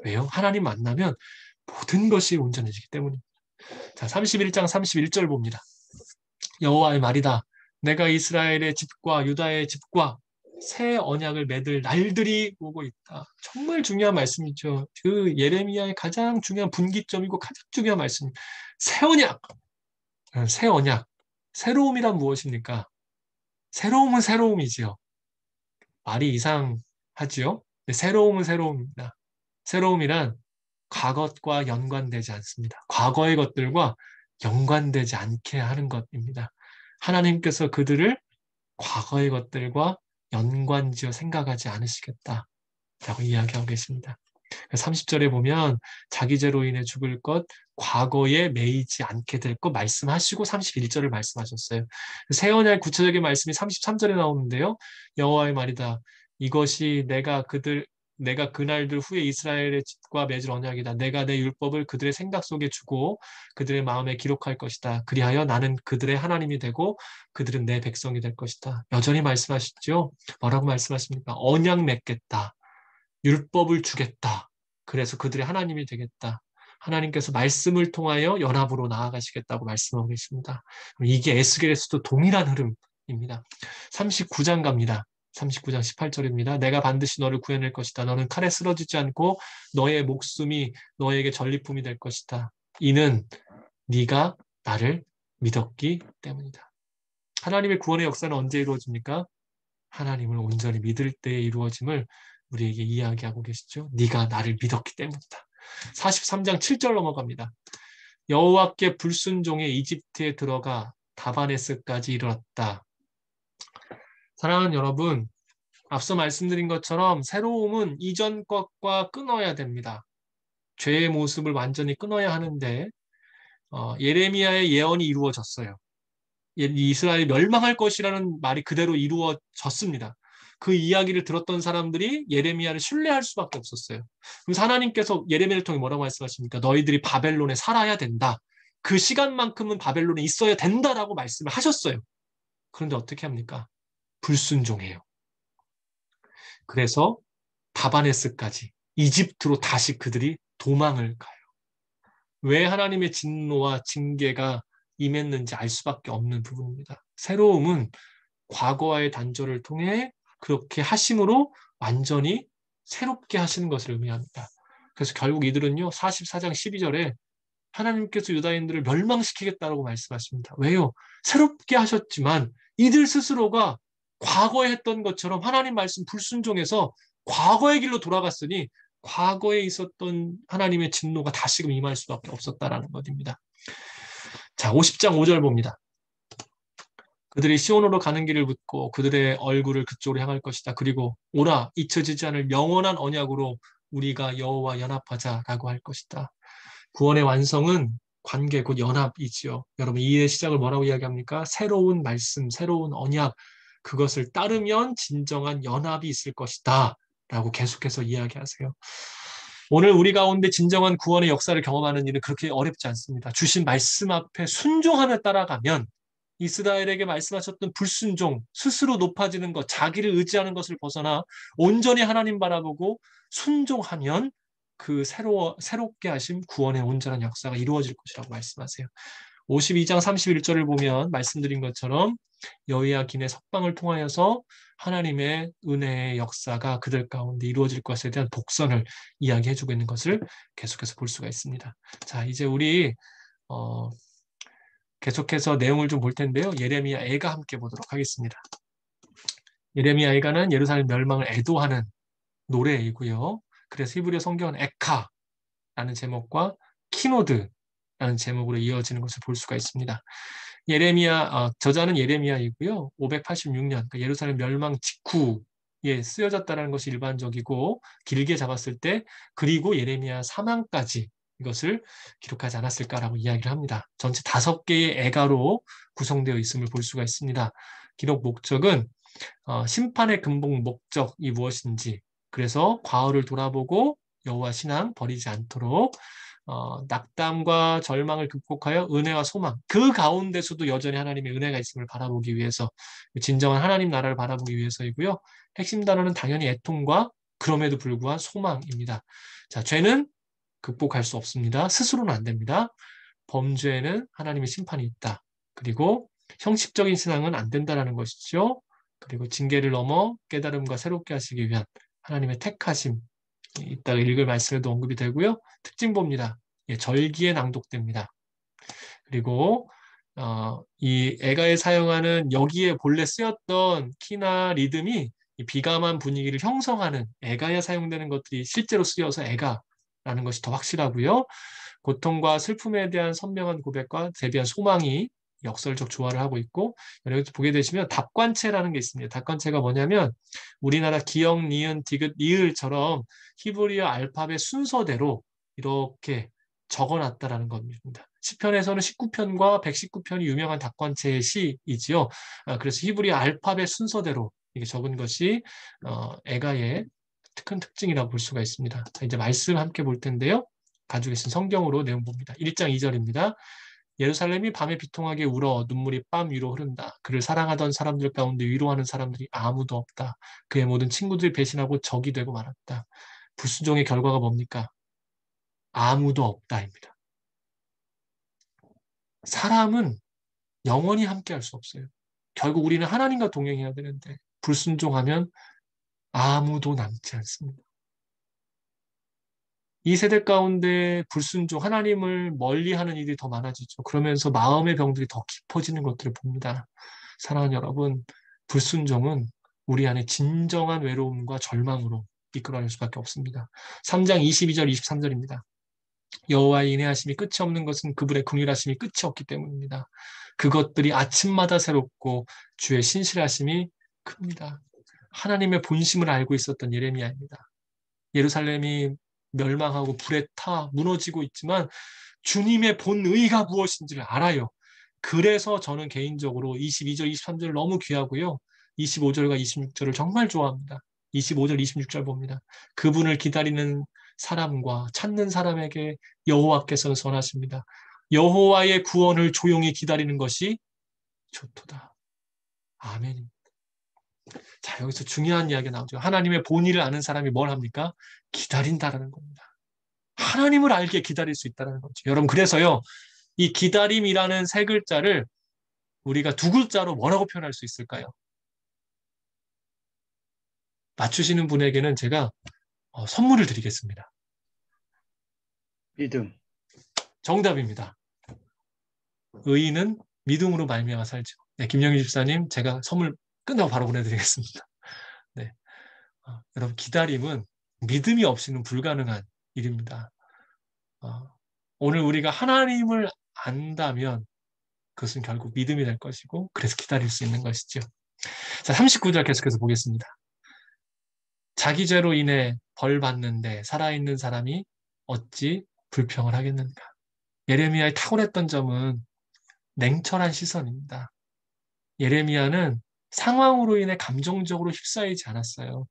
S1: 왜요? 하나님 만나면 모든 것이 온전해지기 때문입니다. 자, 31장 31절 봅니다. 여호와의 말이다. 내가 이스라엘의 집과 유다의 집과 새 언약을 맺을 날들이 오고 있다. 정말 중요한 말씀이죠. 그 예레미야의 가장 중요한 분기점이고 가장 중요한 말씀입니다. 새 언약. 새 언약. 새로움이란 무엇입니까? 새로움은 새로움이지요. 말이 이상하지요? 새로움은 새로움입니다. 새로움이란 과거과 연관되지 않습니다. 과거의 것들과 연관되지 않게 하는 것입니다. 하나님께서 그들을 과거의 것들과 연관지어 생각하지 않으시겠다라고 이야기하고 계십니다. 30절에 보면 자기 죄로 인해 죽을 것, 과거에 매이지 않게 될 것 말씀하시고 31절을 말씀하셨어요. 새 언약의 구체적인 말씀이 33절에 나오는데요. 여호와의 말이다. 이것이 내가 그날들 후에 이스라엘의 집과 맺을 언약이다. 내가 내 율법을 그들의 생각 속에 주고 그들의 마음에 기록할 것이다. 그리하여 나는 그들의 하나님이 되고 그들은 내 백성이 될 것이다. 여전히 말씀하시죠. 뭐라고 말씀하십니까? 언약 맺겠다. 율법을 주겠다. 그래서 그들의 하나님이 되겠다. 하나님께서 말씀을 통하여 연합으로 나아가시겠다고 말씀하고 계십니다. 이게 에스겔에서도 동일한 흐름입니다. 39장 갑니다. 39장 18절입니다. 내가 반드시 너를 구해낼 것이다. 너는 칼에 쓰러지지 않고 너의 목숨이 너에게 전리품이 될 것이다. 이는 네가 나를 믿었기 때문이다. 하나님의 구원의 역사는 언제 이루어집니까? 하나님을 온전히 믿을 때에 이루어짐을 우리에게 이야기하고 계시죠. 네가 나를 믿었기 때문이다. 43장 7절 넘어갑니다. 여호와께 불순종해 이집트에 들어가 다바네스까지 이르렀다. 사랑하는 여러분, 앞서 말씀드린 것처럼 새로움은 이전 것과 끊어야 됩니다. 죄의 모습을 완전히 끊어야 하는데 예레미야의 예언이 이루어졌어요. 이스라엘이 멸망할 것이라는 말이 그대로 이루어졌습니다. 그 이야기를 들었던 사람들이 예레미야를 신뢰할 수밖에 없었어요. 그래서 하나님께서 예레미야를 통해 뭐라고 말씀하십니까? 너희들이 바벨론에 살아야 된다. 그 시간만큼은 바벨론에 있어야 된다라고 말씀을 하셨어요. 그런데 어떻게 합니까? 불순종해요. 그래서 다바네스까지 이집트로 다시 그들이 도망을 가요. 왜 하나님의 진노와 징계가 임했는지 알 수밖에 없는 부분입니다. 새로움은 과거와의 단절을 통해 그렇게 하심으로 완전히 새롭게 하시는 것을 의미합니다. 그래서 결국 이들은요, 44장 12절에 하나님께서 유다인들을 멸망시키겠다고 말씀하십니다. 왜요? 새롭게 하셨지만 이들 스스로가 과거에 했던 것처럼 하나님 말씀 불순종해서 과거의 길로 돌아갔으니 과거에 있었던 하나님의 진노가 다시금 임할 수밖에 없었다라는 것입니다. 자, 50장 5절 봅니다. 그들이 시온으로 가는 길을 묻고 그들의 얼굴을 그쪽으로 향할 것이다. 그리고 오라 잊혀지지 않을 영원한 언약으로 우리가 여호와 연합하자라고 할 것이다. 구원의 완성은 관계 곧 연합이지요. 여러분 이 일의 시작을 뭐라고 이야기합니까? 새로운 말씀, 새로운 언약, 그것을 따르면 진정한 연합이 있을 것이다. 라고 계속해서 이야기하세요. 오늘 우리 가운데 진정한 구원의 역사를 경험하는 일은 그렇게 어렵지 않습니다. 주신 말씀 앞에 순종하며 따라가면 이스라엘에게 말씀하셨던 불순종, 스스로 높아지는 것, 자기를 의지하는 것을 벗어나 온전히 하나님 바라보고 순종하면 그 새롭게 하신 구원의 온전한 역사가 이루어질 것이라고 말씀하세요. 52장 31절을 보면 말씀드린 것처럼 여호야긴의 석방을 통하여서 하나님의 은혜의 역사가 그들 가운데 이루어질 것에 대한 복선을 이야기해주고 있는 것을 계속해서 볼 수가 있습니다. 자, 이제 우리 계속해서 내용을 좀 볼 텐데요. 예레미야 애가 함께 보도록 하겠습니다. 예레미야 애가는 예루살렘 멸망을 애도하는 노래이고요. 그래서 히브리어 성경은 에카라는 제목과 키노드라는 제목으로 이어지는 것을 볼 수가 있습니다. 저자는 예레미야이고요. 586년, 그러니까 예루살렘 멸망 직후에 쓰여졌다는 것이 일반적이고 길게 잡았을 때 그리고 예레미야 사망까지 이것을 기록하지 않았을까라고 이야기를 합니다. 전체 5개의 애가로 구성되어 있음을 볼 수가 있습니다. 기록 목적은 심판의 근본 목적이 무엇인지, 그래서 과거를 돌아보고 여호와 신앙 버리지 않도록 낙담과 절망을 극복하여 은혜와 소망, 그 가운데서도 여전히 하나님의 은혜가 있음을 바라보기 위해서, 진정한 하나님 나라를 바라보기 위해서이고요. 핵심 단어는 당연히 애통과 그럼에도 불구한 소망입니다. 자, 죄는 극복할 수 없습니다. 스스로는 안 됩니다. 범죄에는 하나님의 심판이 있다. 그리고 형식적인 신앙은 안 된다라는 것이죠. 그리고 징계를 넘어 깨달음과 새롭게 하시기 위한 하나님의 택하심, 이따가 읽을 말씀에도 언급이 되고요. 특징보입니다. 예, 절기에 낭독됩니다. 그리고 이 애가에 사용하는 여기에 본래 쓰였던 키나 리듬이 이 비감한 분위기를 형성하는 애가에 사용되는 것들이 실제로 쓰여서 애가라는 것이 더 확실하고요. 고통과 슬픔에 대한 선명한 고백과 대비한 소망이 역설적 조화를 하고 있고, 여기 보게 되시면 답관체라는 게 있습니다. 답관체가 뭐냐면 우리나라 기역, 니은, 디귿, 리을처럼 히브리어 알파벳 순서대로 이렇게 적어놨다라는 겁니다. 시편에서는 19편과 119편이 유명한 답관체의 시이지요. 그래서 히브리어 알파벳 순서대로 이게 적은 것이 애가의 큰 특징이라고 볼 수가 있습니다. 자, 이제 말씀 함께 볼 텐데요. 가지고 계신 성경으로 내용 봅니다. 1장 2절입니다. 예루살렘이 밤에 비통하게 울어 눈물이 밤 위로 흐른다. 그를 사랑하던 사람들 가운데 위로하는 사람들이 아무도 없다. 그의 모든 친구들이 배신하고 적이 되고 말았다. 불순종의 결과가 뭡니까? 아무도 없다입니다. 사람은 영원히 함께할 수 없어요. 결국 우리는 하나님과 동행해야 되는데 불순종하면 아무도 남지 않습니다. 이 세대 가운데 불순종, 하나님을 멀리하는 일이 더 많아지죠. 그러면서 마음의 병들이 더 깊어지는 것들을 봅니다. 사랑하는 여러분, 불순종은 우리 안에 진정한 외로움과 절망으로 이끌어낼 수밖에 없습니다. 3장 22절, 23절입니다. 여호와의 인애하심이 끝이 없는 것은 그분의 긍휼하심이 끝이 없기 때문입니다. 그것들이 아침마다 새롭고 주의 신실하심이 큽니다. 하나님의 본심을 알고 있었던 예레미야입니다. 예루살렘이 멸망하고 불에 타 무너지고 있지만 주님의 본의가 무엇인지를 알아요. 그래서 저는 개인적으로 22절, 23절 너무 귀하고요. 25절과 26절을 정말 좋아합니다. 25절, 26절 봅니다. 그분을 기다리는 사람과 찾는 사람에게 여호와께서는 선하십니다. 여호와의 구원을 조용히 기다리는 것이 좋도다. 아멘입니다. 자, 여기서 중요한 이야기가 나오죠. 하나님의 본의를 아는 사람이 뭘 합니까? 기다린다라는 겁니다. 하나님을 알게 기다릴 수 있다는 거죠. 여러분, 그래서요, 이 기다림이라는 세 글자를 우리가 두 글자로 뭐라고 표현할 수 있을까요? 맞추시는 분에게는 제가 선물을 드리겠습니다.
S2: 믿음.
S1: 정답입니다. 의인은 믿음으로 말미암아 살죠. 네, 김영희 집사님, 제가 선물 끝나고 바로 보내드리겠습니다. 네, 여러분, 기다림은 믿음이 없이는 불가능한 일입니다. 오늘 우리가 하나님을 안다면 그것은 결국 믿음이 될 것이고, 그래서 기다릴 수 있는 것이죠. 자, 39절 계속해서 보겠습니다. 자기 죄로 인해 벌 받는데 살아있는 사람이 어찌 불평을 하겠는가. 예레미야의 탁월했던 점은 냉철한 시선입니다. 예레미야는 상황으로 인해 감정적으로 휩싸이지 않았어요.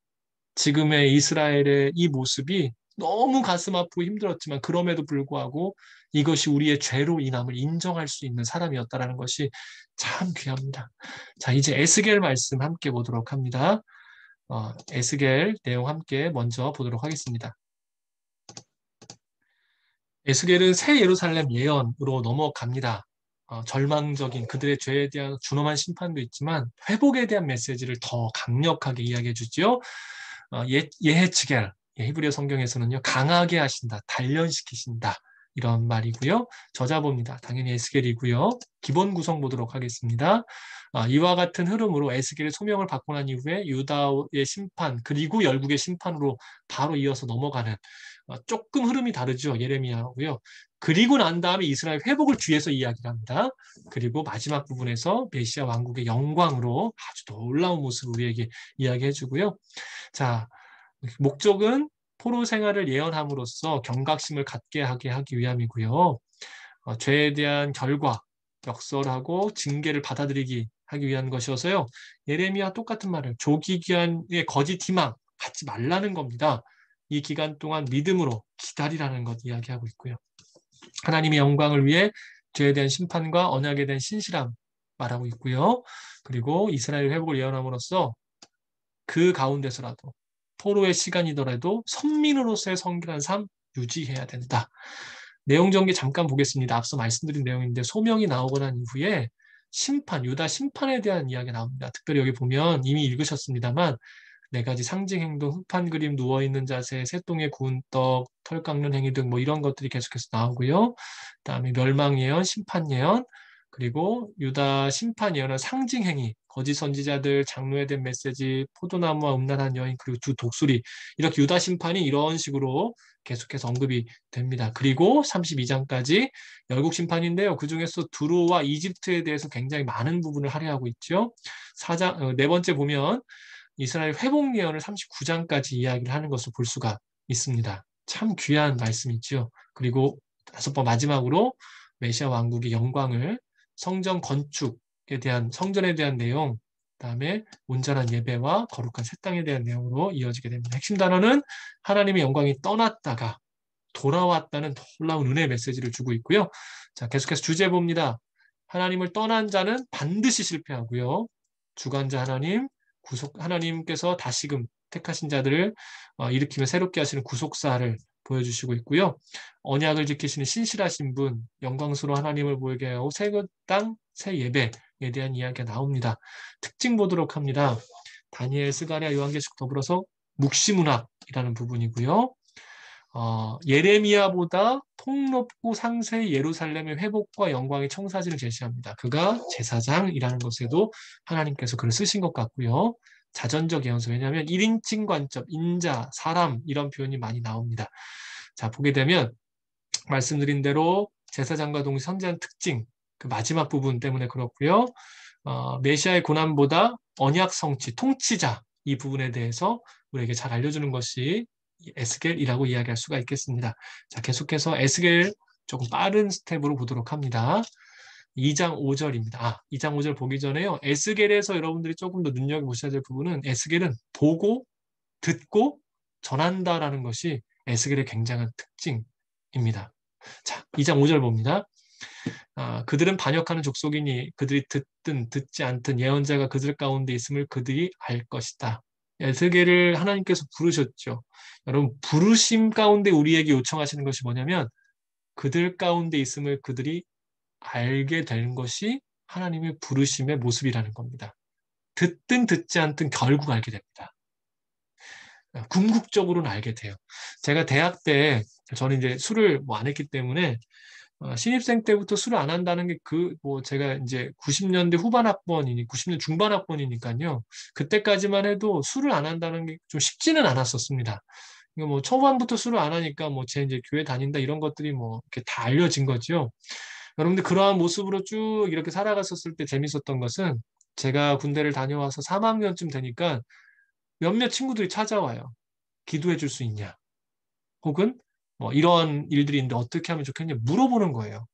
S1: 지금의 이스라엘의 이 모습이 너무 가슴 아프고 힘들었지만 그럼에도 불구하고 이것이 우리의 죄로 인함을 인정할 수 있는 사람이었다라는 것이 참 귀합니다. 자, 이제 에스겔 말씀 함께 보도록 합니다. 에스겔 내용 함께 먼저 보도록 하겠습니다. 에스겔은 새 예루살렘 예언으로 넘어갑니다. 절망적인 그들의 죄에 대한 준엄한 심판도 있지만 회복에 대한 메시지를 더 강력하게 이야기해 주지요. 예헤츠겔, 히브리어 성경에서는요, 강하게 하신다, 단련시키신다, 이런 말이고요. 저자봅니다. 당연히 에스겔이고요. 기본 구성 보도록 하겠습니다. 이와 같은 흐름으로 에스겔의 소명을 받고 난 이후에 유다의 심판, 그리고 열국의 심판으로 바로 이어서 넘어가는 조금 흐름이 다르죠. 예레미야고요. 그리고 난 다음에 이스라엘 회복을 뒤에서 이야기를 합니다. 그리고 마지막 부분에서 메시아 왕국의 영광으로 아주 놀라운 모습을 우리에게 이야기해 주고요. 자, 목적은 포로 생활을 예언함으로써 경각심을 갖게 하기 위함이고요. 죄에 대한 결과, 역설하고 징계를 받아들이기 하기 위한 것이어서요. 예레미야 똑같은 말을 조기 기한의 거짓 희망 갖지 말라는 겁니다. 이 기간 동안 믿음으로 기다리라는 것 이야기하고 있고요. 하나님의 영광을 위해 죄에 대한 심판과 언약에 대한 신실함 말하고 있고요. 그리고 이스라엘 회복을 예언함으로써 그 가운데서라도 포로의 시간이더라도 선민으로서의 성실한 삶 유지해야 된다. 내용 전개 잠깐 보겠습니다. 앞서 말씀드린 내용인데 소명이 나오고 난 이후에 심판, 유다 심판에 대한 이야기가 나옵니다. 특별히 여기 보면 이미 읽으셨습니다만 네 가지 상징 행동, 흑판 그림, 누워있는 자세, 새똥에 구운 떡, 털 깎는 행위 등 뭐 이런 것들이 계속해서 나오고요. 그다음에 멸망 예언, 심판 예언, 그리고 유다 심판 예언은 상징 행위, 거짓 선지자들, 장로에 대한 메시지, 포도나무와 음란한 여인, 그리고 두 독수리, 이렇게 유다 심판이 이런 식으로 계속해서 언급이 됩니다. 그리고 32장까지 열국 심판인데요. 그 중에서 두로와 이집트에 대해서 굉장히 많은 부분을 할애하고 있죠. 네 번째 보면 이스라엘 회복 예언을 39장까지 이야기를 하는 것을 볼 수가 있습니다. 참 귀한 말씀이죠. 그리고 다섯 번 마지막으로 메시아 왕국의 영광을 성전 건축에 대한 성전에 대한 내용, 그다음에 온전한 예배와 거룩한 새 땅에 대한 내용으로 이어지게 됩니다. 핵심 단어는 하나님의 영광이 떠났다가 돌아왔다는 놀라운 은혜의 메시지를 주고 있고요. 자, 계속해서 주제 봅니다. 하나님을 떠난 자는 반드시 실패하고요. 주관자 하나님, 하나님께서 다시금 택하신 자들을 일으키며 새롭게 하시는 구속사를 보여주시고 있고요. 언약을 지키시는 신실하신 분, 영광스러운 하나님을 보이게 하고 새 땅, 새 예배에 대한 이야기가 나옵니다. 특징 보도록 합니다. 다니엘, 스가랴, 요한계시록 더불어서 묵시문학이라는 부분이고요. 예레미야보다 폭넓고 상세히 예루살렘의 회복과 영광의 청사진을 제시합니다. 그가 제사장이라는 것에도 하나님께서 글을 쓰신 것 같고요. 자전적 예언서, 왜냐하면 1인칭 관점, 인자, 사람 이런 표현이 많이 나옵니다. 자, 보게 되면 말씀드린 대로 제사장과 동시 선지자는 특징, 그 마지막 부분 때문에 그렇고요. 메시아의 고난보다 언약 성취, 통치자 이 부분에 대해서 우리에게 잘 알려주는 것이 에스겔이라고 이야기할 수가 있겠습니다. 자, 계속해서 에스겔 조금 빠른 스텝으로 보도록 합니다. 2장 5절입니다. 2장 5절 보기 전에요. 에스겔에서 여러분들이 조금 더 눈여겨보셔야 될 부분은 에스겔은 보고, 듣고, 전한다라는 것이 에스겔의 굉장한 특징입니다. 자, 2장 5절 봅니다. 그들은 반역하는 족속이니 그들이 듣든 듣지 않든 예언자가 그들 가운데 있음을 그들이 알 것이다. 에스겔을 하나님께서 부르셨죠. 여러분, 부르심 가운데 우리에게 요청하시는 것이 뭐냐면 그들 가운데 있음을 그들이 알게 되는 것이 하나님의 부르심의 모습이라는 겁니다. 듣든 듣지 않든 결국 알게 됩니다. 궁극적으로는 알게 돼요. 제가 대학 때 저는 이제 술을 안 했기 때문에 신입생 때부터 술을 안 한다는 게 제가 이제 90년대 후반 학번이니 90년 중반 학번이니까요. 그때까지만 해도 술을 안 한다는 게 좀 쉽지는 않았었습니다. 이거 뭐 초반부터 술을 안 하니까 제 이제 교회 다닌다 이런 것들이 이렇게 다 알려진 거죠. 여러분들 그러한 모습으로 쭉 이렇게 살아갔었을 때 재밌었던 것은 제가 군대를 다녀와서 3학년쯤 되니까 몇몇 친구들이 찾아와요. 기도해 줄 수 있냐? 혹은 이런 일들이 있는데 어떻게 하면 좋겠냐 물어보는 거예요.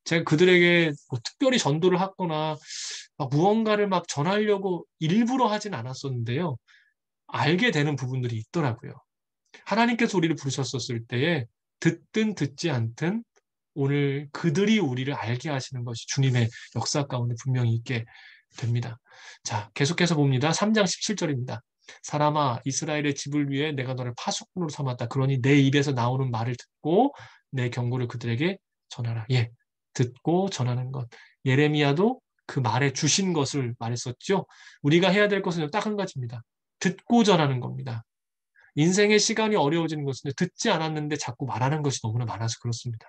S1: 제가 그들에게 뭐 특별히 전도를 하거나 막 무언가를 막 전하려고 일부러 하진 않았었는데요. 알게 되는 부분들이 있더라고요. 하나님께서 우리를 부르셨었을 때에 듣든 듣지 않든 오늘 그들이 우리를 알게 하시는 것이 주님의 역사 가운데 분명히 있게 됩니다. 자, 계속해서 봅니다. 3장 17절입니다. 사람아, 이스라엘의 집을 위해 내가 너를 파수꾼으로 삼았다. 그러니 내 입에서 나오는 말을 듣고 내 경고를 그들에게 전하라. 예, 듣고 전하는 것. 예레미야도 그 말에 주신 것을 말했었죠. 우리가 해야 될 것은 딱 한 가지입니다. 듣고 전하는 겁니다. 인생의 시간이 어려워지는 것은 듣지 않았는데 자꾸 말하는 것이 너무나 많아서 그렇습니다.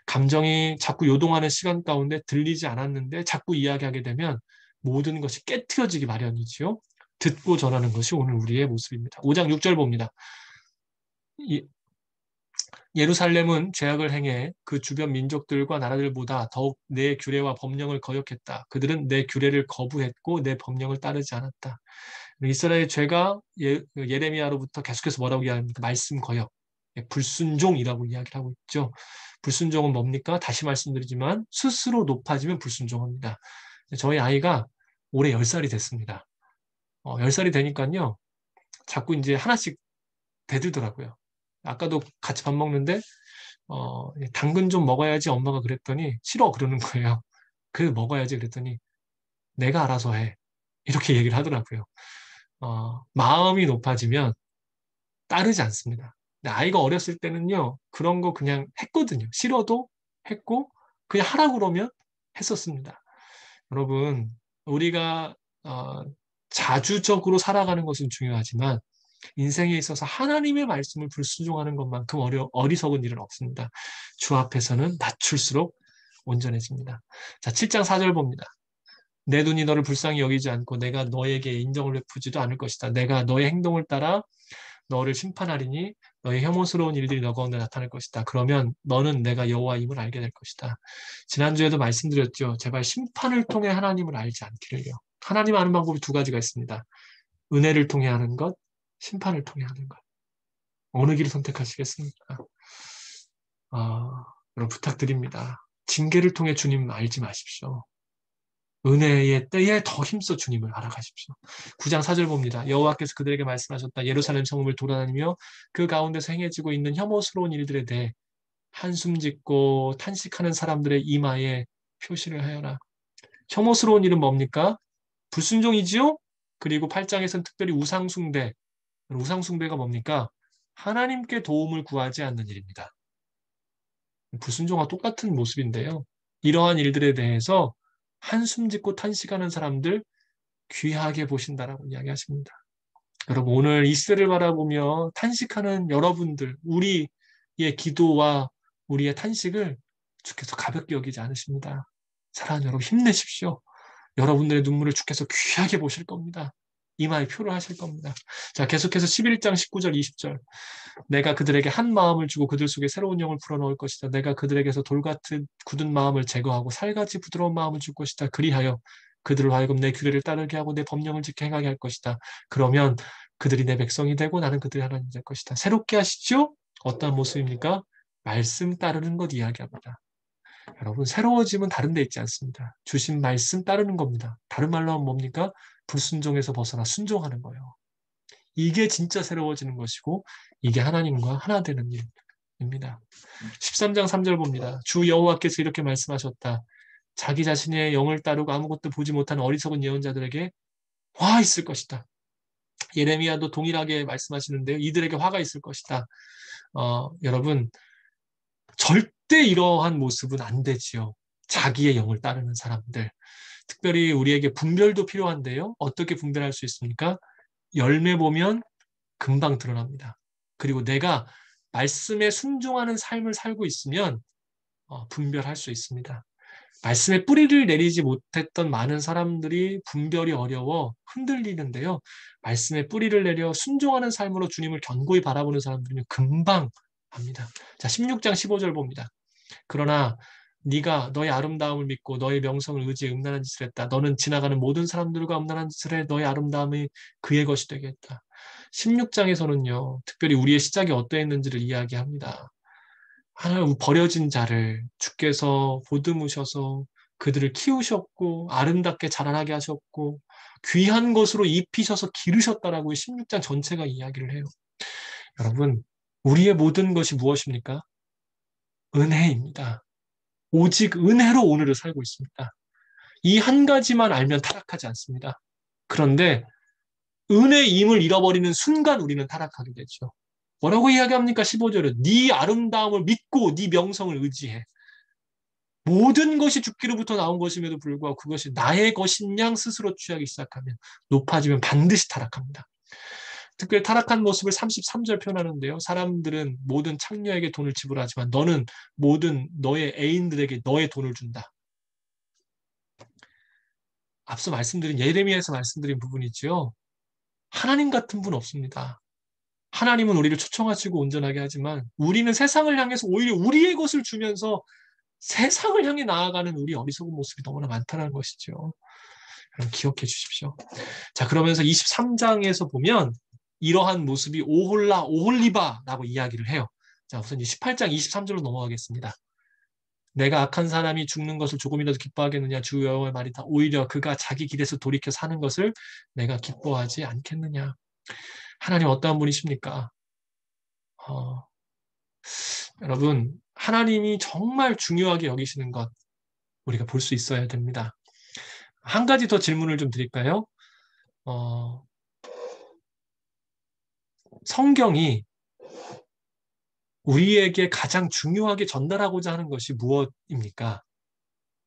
S1: 감정이 자꾸 요동하는 시간 가운데 들리지 않았는데 자꾸 이야기하게 되면 모든 것이 깨트려지기 마련이지요. 듣고 전하는 것이 오늘 우리의 모습입니다. 5장 6절 봅니다. 예루살렘은 죄악을 행해 그 주변 민족들과 나라들보다 더욱 내 규례와 법령을 거역했다. 그들은 내 규례를 거부했고 내 법령을 따르지 않았다. 이스라엘의 죄가 예레미야로부터 계속해서 뭐라고 이야기합니까? 말씀 거역, 불순종이라고 이야기를 하고 있죠. 불순종은 뭡니까? 다시 말씀드리지만 스스로 높아지면 불순종합니다. 저희 아이가 올해 10살이 됐습니다. 10살이 되니까요. 자꾸 이제 하나씩 대들더라고요. 아까도 같이 밥 먹는데 당근 좀 먹어야지 엄마가 그랬더니 싫어 그러는 거예요. 그래 먹어야지 그랬더니 내가 알아서 해. 이렇게 얘기를 하더라고요. 마음이 높아지면 따르지 않습니다. 근데 아이가 어렸을 때는요, 그런 거 그냥 했거든요. 싫어도 했고, 그냥 하라고 그러면 했었습니다. 여러분, 우리가 자주적으로 살아가는 것은 중요하지만, 인생에 있어서 하나님의 말씀을 불순종하는 것만큼 어리석은 일은 없습니다. 주 앞에서는 낮출수록 온전해집니다. 자, 7장 4절 봅니다. 내 눈이 너를 불쌍히 여기지 않고 내가 너에게 인정을 베푸지도 않을 것이다. 내가 너의 행동을 따라 너를 심판하리니 너의 혐오스러운 일들이 너 가운데 나타날 것이다. 그러면 너는 내가 여호와임을 알게 될 것이다. 지난주에도 말씀드렸죠. 제발 심판을 통해 하나님을 알지 않기를요. 하나님 아는 방법이 두 가지가 있습니다. 은혜를 통해 하는 것, 심판을 통해 하는 것. 어느 길을 선택하시겠습니까? 여러분 부탁드립니다. 징계를 통해 주님 알지 마십시오. 은혜의 때에 더 힘써 주님을 알아가십시오. 9장 4절 봅니다. 여호와께서 그들에게 말씀하셨다. 예루살렘 성읍을 돌아다니며 그 가운데서 행해지고 있는 혐오스러운 일들에 대해 한숨 짓고 탄식하는 사람들의 이마에 표시를 하여라. 혐오스러운 일은 뭡니까? 불순종이지요? 그리고 8장에서는 특별히 우상숭배. 우상숭배가 뭡니까? 하나님께 도움을 구하지 않는 일입니다. 불순종과 똑같은 모습인데요. 이러한 일들에 대해서 한숨 짓고 탄식하는 사람들 귀하게 보신다라고 이야기하십니다. 여러분 오늘 이 시대를 바라보며 탄식하는 여러분들 우리의 기도와 우리의 탄식을 주께서 가볍게 여기지 않으십니다. 사랑하는 여러분 힘내십시오. 여러분들의 눈물을 주께서 귀하게 보실 겁니다. 이마에 표를 하실 겁니다. 자, 계속해서 11장 19절 20절 내가 그들에게 한 마음을 주고 그들 속에 새로운 영을 불어넣을 것이다. 내가 그들에게서 돌같은 굳은 마음을 제거하고 살같이 부드러운 마음을 줄 것이다. 그리하여 그들을 하여금 내 규례를 따르게 하고 내 법령을 지켜 행하게 할 것이다. 그러면 그들이 내 백성이 되고 나는 그들의 하나님이 될 것이다. 새롭게 하시죠? 어떤 모습입니까? 말씀 따르는 것 이야기합니다. 여러분 새로워짐은 다른 데 있지 않습니다. 주신 말씀 따르는 겁니다. 다른 말로 하면 뭡니까? 불순종에서 벗어나 순종하는 거예요. 이게 진짜 새로워지는 것이고 이게 하나님과 하나 되는 일입니다. 13장 3절 봅니다. 주 여호와께서 이렇게 말씀하셨다. 자기 자신의 영을 따르고 아무것도 보지 못하는 어리석은 예언자들에게 화 있을 것이다. 예레미야도 동일하게 말씀하시는데요. 이들에게 화가 있을 것이다. 여러분 절대 이러한 모습은 안 되지요. 자기의 영을 따르는 사람들. 특별히 우리에게 분별도 필요한데요. 어떻게 분별할 수 있습니까? 열매 보면 금방 드러납니다. 그리고 내가 말씀에 순종하는 삶을 살고 있으면 분별할 수 있습니다. 말씀에 뿌리를 내리지 못했던 많은 사람들이 분별이 어려워 흔들리는데요. 말씀에 뿌리를 내려 순종하는 삶으로 주님을 견고히 바라보는 사람들은 금방 합니다. 자, 16장 15절 봅니다. 그러나 네가 너의 아름다움을 믿고 너의 명성을 의지해 음란한 짓을 했다. 너는 지나가는 모든 사람들과 음란한 짓을 해 너의 아름다움이 그의 것이 되겠다. 16장에서는요. 특별히 우리의 시작이 어떠했는지를 이야기합니다. 하나님 버려진 자를 주께서 보듬으셔서 그들을 키우셨고 아름답게 자라나게 하셨고 귀한 것으로 입히셔서 기르셨다라고 16장 전체가 이야기를 해요. 여러분, 우리의 모든 것이 무엇입니까? 은혜입니다. 오직 은혜로 오늘을 살고 있습니다. 이 한 가지만 알면 타락하지 않습니다. 그런데 은혜임을 잃어버리는 순간 우리는 타락하게 되죠. 뭐라고 이야기합니까? 15절에 네 아름다움을 믿고 네 명성을 의지해. 모든 것이 죽기로부터 나온 것임에도 불구하고 그것이 나의 것인 양 스스로 취하기 시작하면 높아지면 반드시 타락합니다. 특별히 타락한 모습을 33절 표현하는데요. 사람들은 모든 창녀에게 돈을 지불하지만 너는 모든 너의 애인들에게 너의 돈을 준다. 앞서 말씀드린 예레미야에서 말씀드린 부분이지요. 하나님 같은 분 없습니다. 하나님은 우리를 초청하시고 온전하게 하지만 우리는 세상을 향해서 오히려 우리의 것을 주면서 세상을 향해 나아가는 우리 어리석은 모습이 너무나 많다는 것이죠. 여러분 기억해 주십시오. 자, 그러면서 23장에서 보면 이러한 모습이 오홀라 오홀리바라고 이야기를 해요. 자, 우선 18장 23절로 넘어가겠습니다. 내가 악한 사람이 죽는 것을 조금이라도 기뻐하겠느냐 주 여호와의 말이다. 오히려 그가 자기 길에서 돌이켜 사는 것을 내가 기뻐하지 않겠느냐. 하나님 어떠한 분이십니까? 어, 여러분 하나님이 정말 중요하게 여기시는 것 우리가 볼 수 있어야 됩니다. 한 가지 더 질문을 좀 드릴까요? 어, 성경이 우리에게 가장 중요하게 전달하고자 하는 것이 무엇입니까?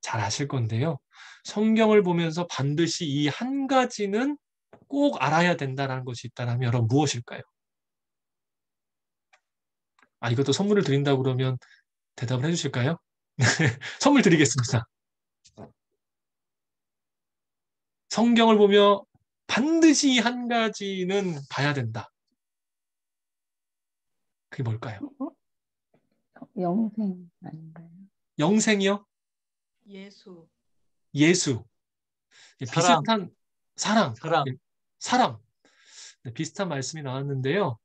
S1: 잘 아실 건데요. 성경을 보면서 반드시 이 한 가지는 꼭 알아야 된다는 것이 있다면 여러분 무엇일까요? 아, 이것도 선물을 드린다고 그러면 대답을 해주실까요? 선물 드리겠습니다. 성경을 보며 반드시 이 한 가지는 봐야 된다. 그게 뭘까요?
S2: 영생 아닌가요?
S1: 영생이요?
S3: 예수,
S1: 예수.
S4: 사랑,
S1: 비슷한 사랑.
S4: 사랑.
S1: 사랑. 비슷한 말씀이 나왔는데요.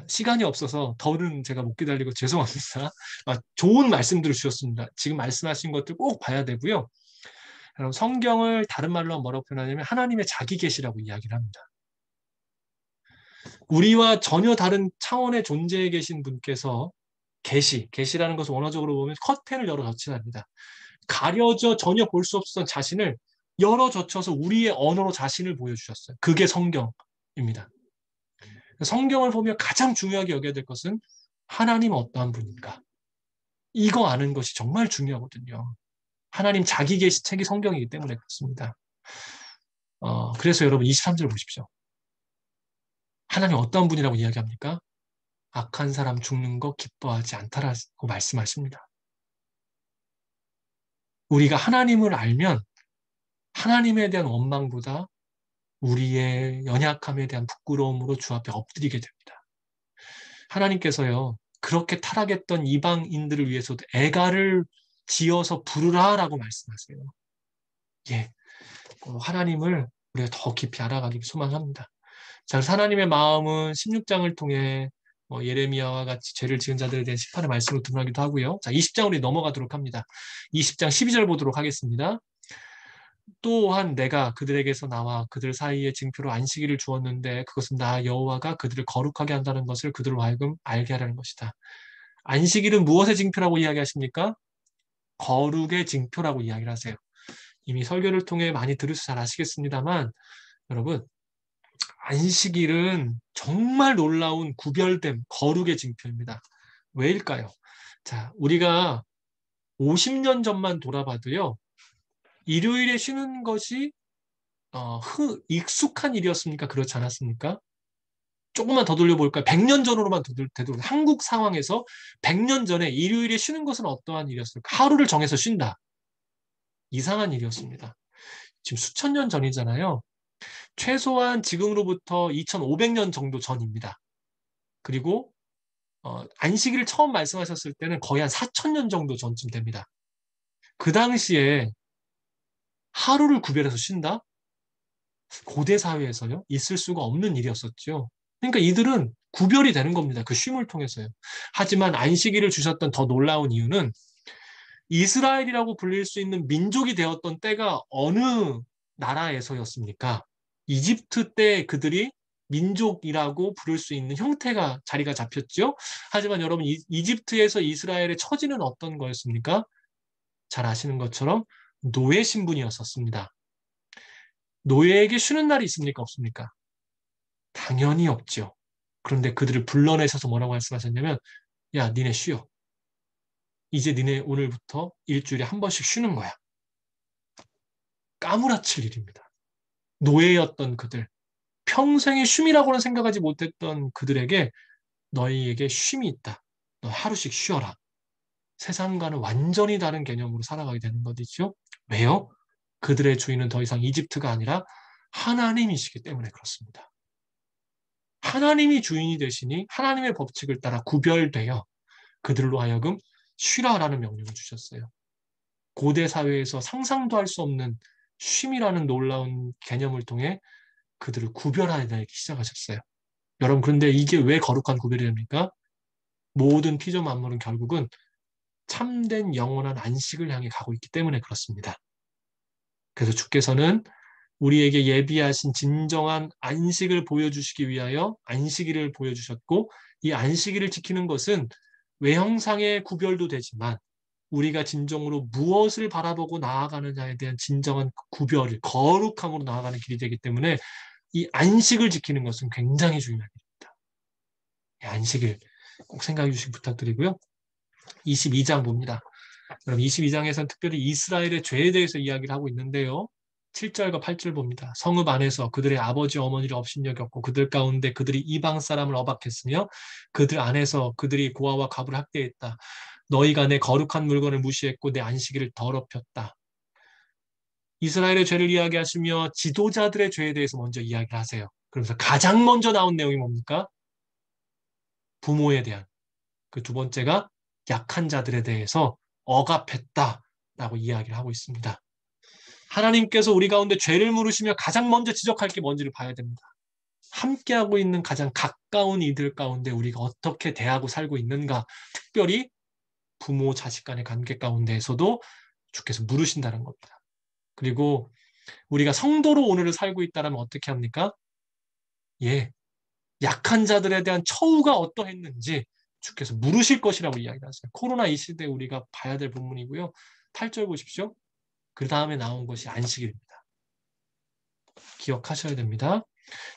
S1: 시간이 없어서 더는 제가 못 기다리고 죄송합니다. 좋은 말씀들을 주셨습니다. 지금 말씀하신 것들 꼭 봐야 되고요. 여러분, 성경을 다른 말로 뭐라고 표현하냐면 하나님의 자기 계시라고 이야기를 합니다. 우리와 전혀 다른 차원의 존재에 계신 분께서 계시라는 것을 원어적으로 보면 커튼을 열어 젖히답니다. 가려져 전혀 볼 수 없었던 자신을 열어 젖혀서 우리의 언어로 자신을 보여주셨어요. 그게 성경입니다. 성경을 보면 가장 중요하게 여겨야 될 것은 하나님은 어떠한 분인가. 이거 아는 것이 정말 중요하거든요. 하나님 자기 계시 책이 성경이기 때문에 그렇습니다. 그래서 여러분 23절 보십시오. 하나님 어떠한 분이라고 이야기합니까? 악한 사람 죽는 거 기뻐하지 않다라고 말씀하십니다. 우리가 하나님을 알면 하나님에 대한 원망보다 우리의 연약함에 대한 부끄러움으로 주 앞에 엎드리게 됩니다. 하나님께서요, 그렇게 타락했던 이방인들을 위해서도 애가를 지어서 부르라라고 말씀하세요. 예, 하나님을 우리가 더 깊이 알아가기를 소망합니다. 자, 그래서 하나님의 마음은 16장을 통해 예레미야와 같이 죄를 지은 자들에 대한 심판의 말씀을 드러나기도 하고요. 자, 20장으로 넘어가도록 합니다. 20장 12절 보도록 하겠습니다. 또한 내가 그들에게서 나와 그들 사이에 징표로 안식일을 주었는데 그것은 나 여호와가 그들을 거룩하게 한다는 것을 그들로 하여금 알게 하라는 것이다. 안식일은 무엇의 징표라고 이야기하십니까? 거룩의 징표라고 이야기를 하세요. 이미 설교를 통해 많이 들으셔서 잘 아시겠습니다만 여러분 안식일은 정말 놀라운 구별됨, 거룩의 징표입니다. 왜일까요? 자, 우리가 50년 전만 돌아봐도요. 일요일에 쉬는 것이 익숙한 일이었습니까? 그렇지 않았습니까? 조금만 더 돌려볼까요? 100년 전으로만 되돌려 한국 상황에서 100년 전에 일요일에 쉬는 것은 어떠한 일이었을까? 하루를 정해서 쉰다. 이상한 일이었습니다. 지금 수천 년 전이잖아요. 최소한 지금으로부터 2500년 정도 전입니다. 그리고 안식일을 처음 말씀하셨을 때는 거의 한 4000년 정도 전쯤 됩니다. 그 당시에 하루를 구별해서 쉰다? 고대 사회에서요? 있을 수가 없는 일이었었죠. 그러니까 이들은 구별이 되는 겁니다. 그 쉼을 통해서요. 하지만 안식일을 주셨던 더 놀라운 이유는 이스라엘이라고 불릴 수 있는 민족이 되었던 때가 어느 나라에서였습니까? 이집트 때 그들이 민족이라고 부를 수 있는 형태가 자리가 잡혔죠. 하지만 여러분 이집트에서 이스라엘의 처지는 어떤 거였습니까? 잘 아시는 것처럼 노예 신분이었었습니다. 노예에게 쉬는 날이 있습니까? 없습니까? 당연히 없죠. 그런데 그들을 불러내셔서 뭐라고 말씀하셨냐면 야, 니네 쉬어. 이제 니네 오늘부터 일주일에 한 번씩 쉬는 거야. 까무라칠 일입니다. 노예였던 그들, 평생의 쉼이라고는 생각하지 못했던 그들에게 너희에게 쉼이 있다. 너 하루씩 쉬어라. 세상과는 완전히 다른 개념으로 살아가게 되는 것이죠. 왜요? 그들의 주인은 더 이상 이집트가 아니라 하나님이시기 때문에 그렇습니다. 하나님이 주인이 되시니 하나님의 법칙을 따라 구별되어 그들로 하여금 쉬라라는 명령을 주셨어요. 고대 사회에서 상상도 할 수 없는 쉼이라는 놀라운 개념을 통해 그들을 구별하기 시작하셨어요. 여러분, 그런데 이게 왜 거룩한 구별이 됩니까? 모든 피조 만물은 결국은 참된 영원한 안식을 향해 가고 있기 때문에 그렇습니다. 그래서 주께서는 우리에게 예비하신 진정한 안식을 보여주시기 위하여 안식일을 보여주셨고, 이 안식일을 지키는 것은 외형상의 구별도 되지만 우리가 진정으로 무엇을 바라보고 나아가느냐에 대한 진정한 구별을 거룩함으로 나아가는 길이 되기 때문에 이 안식을 지키는 것은 굉장히 중요한 일입니다. 안식일 꼭 생각해 주시기 부탁드리고요. 22장 봅니다. 그럼 22장에서는 특별히 이스라엘의 죄에 대해서 이야기를 하고 있는데요. 7절과 8절 봅니다. 성읍 안에서 그들의 아버지 어머니를 업신여겼고 그들 가운데 그들이 이방 사람을 억압했으며 그들 안에서 그들이 고아와 과부를 학대했다. 너희가 내 거룩한 물건을 무시했고 내 안식일을 더럽혔다. 이스라엘의 죄를 이야기하시며 지도자들의 죄에 대해서 먼저 이야기를 하세요. 그러면서 가장 먼저 나온 내용이 뭡니까? 부모에 대한. 그 두 번째가 약한 자들에 대해서 억압했다라고 이야기를 하고 있습니다. 하나님께서 우리 가운데 죄를 물으시며 가장 먼저 지적할 게 뭔지를 봐야 됩니다. 함께하고 있는 가장 가까운 이들 가운데 우리가 어떻게 대하고 살고 있는가, 특별히 부모, 자식 간의 관계 가운데에서도 주께서 물으신다는 겁니다. 그리고 우리가 성도로 오늘을 살고 있다면 어떻게 합니까? 예, 약한 자들에 대한 처우가 어떠했는지 주께서 물으실 것이라고 이야기하세요. 코로나 이 시대에 우리가 봐야 될 부분이고요. 8절 보십시오. 그 다음에 나온 것이 안식일입니다. 기억하셔야 됩니다.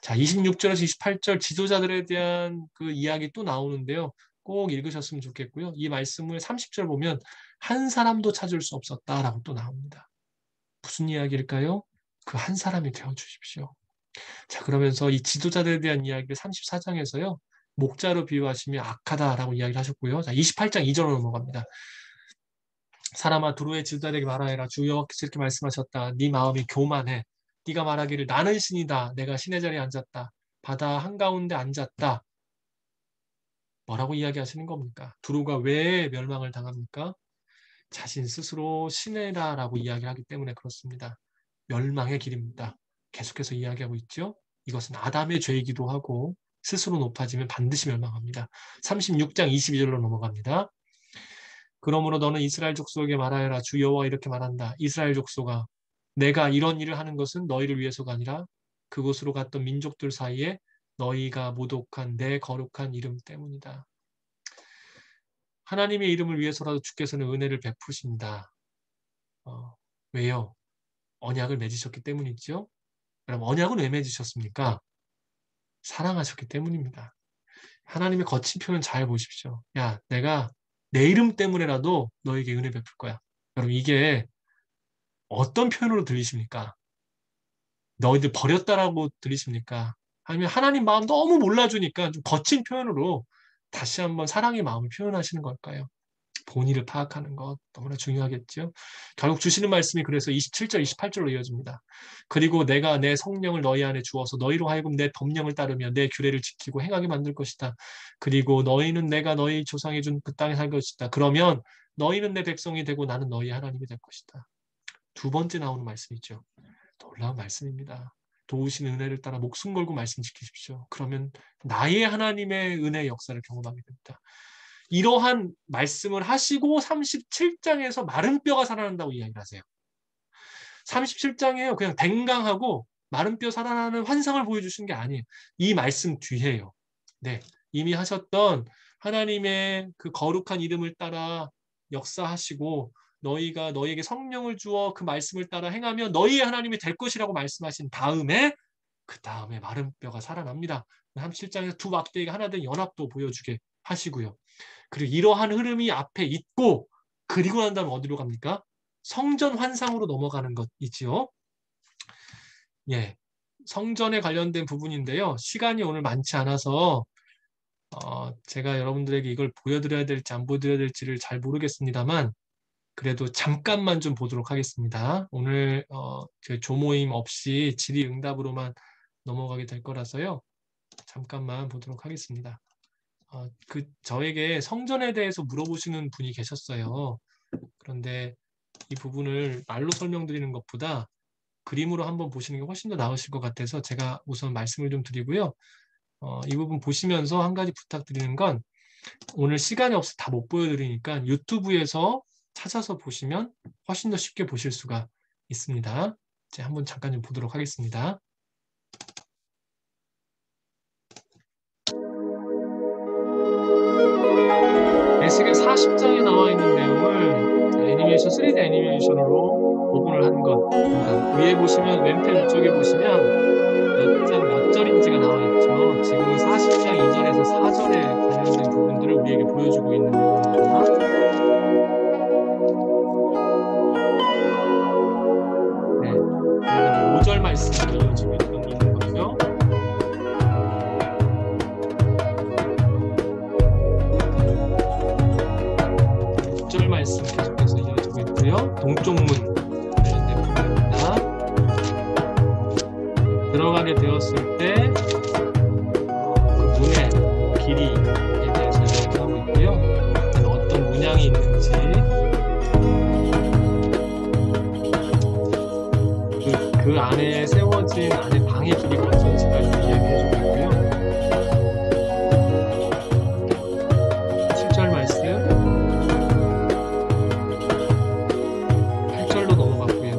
S1: 자, 26절에서 28절 지도자들에 대한 그 이야기 또 나오는데요. 꼭 읽으셨으면 좋겠고요. 이 말씀을 30절 보면 한 사람도 찾을 수 없었다라고 또 나옵니다. 무슨 이야기일까요? 그 한 사람이 되어 주십시오. 자, 그러면서 이 지도자들에 대한 이야기를 34장에서요. 목자로 비유하시며 악하다라고 이야기를 하셨고요. 자, 28장 2절로 넘어갑니다. 사람아 두루의 지도자에게 말하여라. 주 여호와께서 이렇게 말씀하셨다. 네 마음이 교만해. 네가 말하기를 나는 신이다. 내가 신의 자리에 앉았다. 바다 한가운데 앉았다. 뭐라고 이야기하시는 겁니까? 두루가 왜 멸망을 당합니까? 자신 스스로 신이라라고 이야기하기 때문에 그렇습니다. 멸망의 길입니다. 계속해서 이야기하고 있죠. 이것은 아담의 죄이기도 하고 스스로 높아지면 반드시 멸망합니다. 36장 22절로 넘어갑니다. 그러므로 너는 이스라엘 족속에게 말하여라. 주 여호와 이렇게 말한다. 이스라엘 족속아, 내가 이런 일을 하는 것은 너희를 위해서가 아니라 그곳으로 갔던 민족들 사이에 너희가 모독한 내 거룩한 이름 때문이다. 하나님의 이름을 위해서라도 주께서는 은혜를 베푸신다. 왜요? 언약을 맺으셨기 때문이죠. 그럼 언약은 왜 맺으셨습니까? 사랑하셨기 때문입니다. 하나님의 거친 표현 잘 보십시오. 야, 내가 내 이름 때문에라도 너에게 은혜 베풀 거야. 여러분, 이게 어떤 표현으로 들리십니까? 너희들 버렸다라고 들리십니까? 아니면 하나님 마음 너무 몰라주니까 좀 거친 표현으로 다시 한번 사랑의 마음을 표현하시는 걸까요? 본의를 파악하는 것 너무나 중요하겠죠. 결국 주시는 말씀이 그래서 27절, 28절로 이어집니다. 그리고 내가 내 성령을 너희 안에 주어서 너희로 하여금 내 법령을 따르며 내 규례를 지키고 행하게 만들 것이다. 그리고 너희는 내가 너희 조상에 준 그 땅에 살 것이다. 그러면 너희는 내 백성이 되고 나는 너희 하나님이 될 것이다. 두 번째 나오는 말씀이죠. 놀라운 말씀입니다. 도우시는 은혜를 따라 목숨 걸고 말씀 지키십시오. 그러면 나의 하나님의 은혜의 역사를 경험하게 됩니다. 이러한 말씀을 하시고 37장에서 마른 뼈가 살아난다고 이야기를 하세요. 37장에요. 그냥 댕강하고 마른 뼈 살아나는 환상을 보여주신 게 아니에요. 이 말씀 뒤에요. 네, 이미 하셨던 하나님의 그 거룩한 이름을 따라 역사하시고 너희가 너희에게 성령을 주어 그 말씀을 따라 행하면 너희의 하나님이 될 것이라고 말씀하신 다음에 그 다음에 마른 뼈가 살아납니다. 37장에서 두 막대기가 하나 된 연합도 보여주게 하시고요. 그리고 이러한 흐름이 앞에 있고 그리고 난 다음 어디로 갑니까? 성전 환상으로 넘어가는 것이지요. 예, 성전에 관련된 부분인데요. 시간이 오늘 많지 않아서 제가 여러분들에게 이걸 보여드려야 될지 안 보여드려야 될지를 잘 모르겠습니다만 그래도 잠깐만 좀 보도록 하겠습니다. 오늘 제 조모임 없이 질의응답으로만 넘어가게 될 거라서요. 잠깐만 보도록 하겠습니다. 저에게 성전에 대해서 물어보시는 분이 계셨어요. 그런데 이 부분을 말로 설명드리는 것보다 그림으로 한번 보시는 게 훨씬 더 나으실 것 같아서 제가 우선 말씀을 좀 드리고요. 이 부분 보시면서 한 가지 부탁드리는 건 오늘 시간이 없어서 다 못 보여드리니까 유튜브에서 찾아서 보시면 훨씬 더 쉽게 보실 수가 있습니다. 제가 한번 잠깐 좀 보도록 하겠습니다. 에스겔 40장에 나와 있는 내용을 애니메이션 3D 애니메이션으로 복원을 한 겁니다. 위에 보시면 왼편 위쪽에 보시면 몇 절인지가 나와 있죠. 지금은 40장 2절에서 4절에 관련된 부분들을 우리에게 보여주고 있는 내용입니다. 네, 그리고 5절 말씀으로 이어지고 있는 거죠. 6절 말씀 계속해서 이어지고 있고요. 동쪽 문 관련된 부분입니다. 들어가게 되었을 때 그 문의 길이에 대해서 이야기하고 있고요. 어떤 문양이 있는지 그 안에 세워진 안에 방의 길이가 어떤지까지 이야기해주고 있고요. 7절 말씀 8절로 넘어갔고요.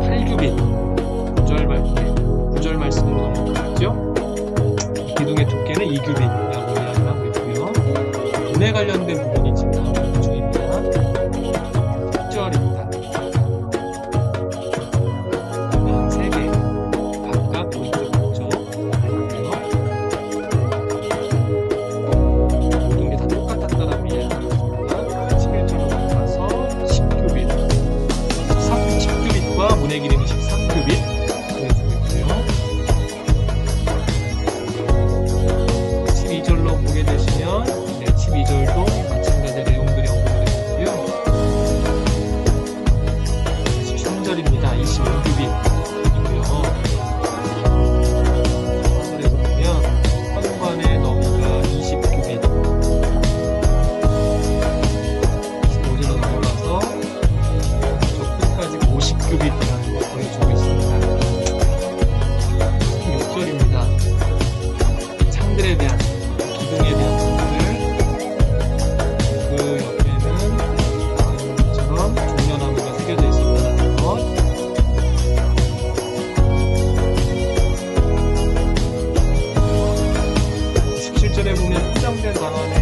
S1: 8규빗 9절 말씀으로 넘어갔죠. 기둥의 두께는 2규빗이라고 이야기를 하고 있고요. 문에 관련된 부분이 지금 나오는 중입니다. 10절입니다. 방 3개 각각 오른쪽 왼쪽 있고요. 모든 게 다 똑같았다라고 이야기하고 있습니다. 11절로 넘어가서 10규빗 10규빗과 문의 길이는 13규빗 보여주고 있고요. 12절로 보게 되시면 12절도 마찬가지 내용들이 언급되어 있고요. 13절입니다. 25규빗이고요. 하늘에서 보면 현관의 너비가 20규빗 25절로 넘어가서 저 끝까지 50규빗이라는 걸 보여주고 있습니다. 16절입니다. 창들에 대한 기둥에 대한 부분들 그 옆에는 것처럼 종려나무가 새겨져 있었다는 것. (17절에) 보면 포장된 방안에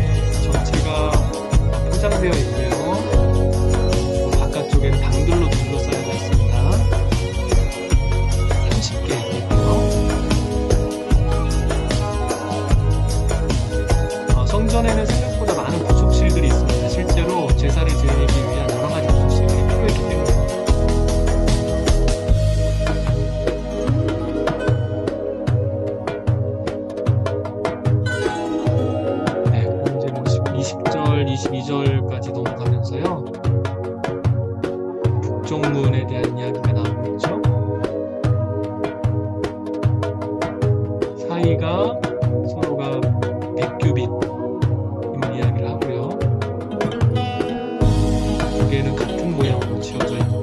S1: 전체가 포장되어 있고요. 바깥쪽에는 방들로 둘러싸여져 있습니다. 30개 있고요. 성전에는 생각보다 많은 구속실들이 있습니다. 실제로 제사를 드리기 위한 여러 가지 구속실들이 필요했기 때문에. 네, 이제 20절, 22절까지 넘어가면서요. 북쪽문에 대한 이야기가 나오고 있죠. 사이가 서로가 100규빗 이야기를 하고요. 두 개는 같은 모양으로 지어져 있고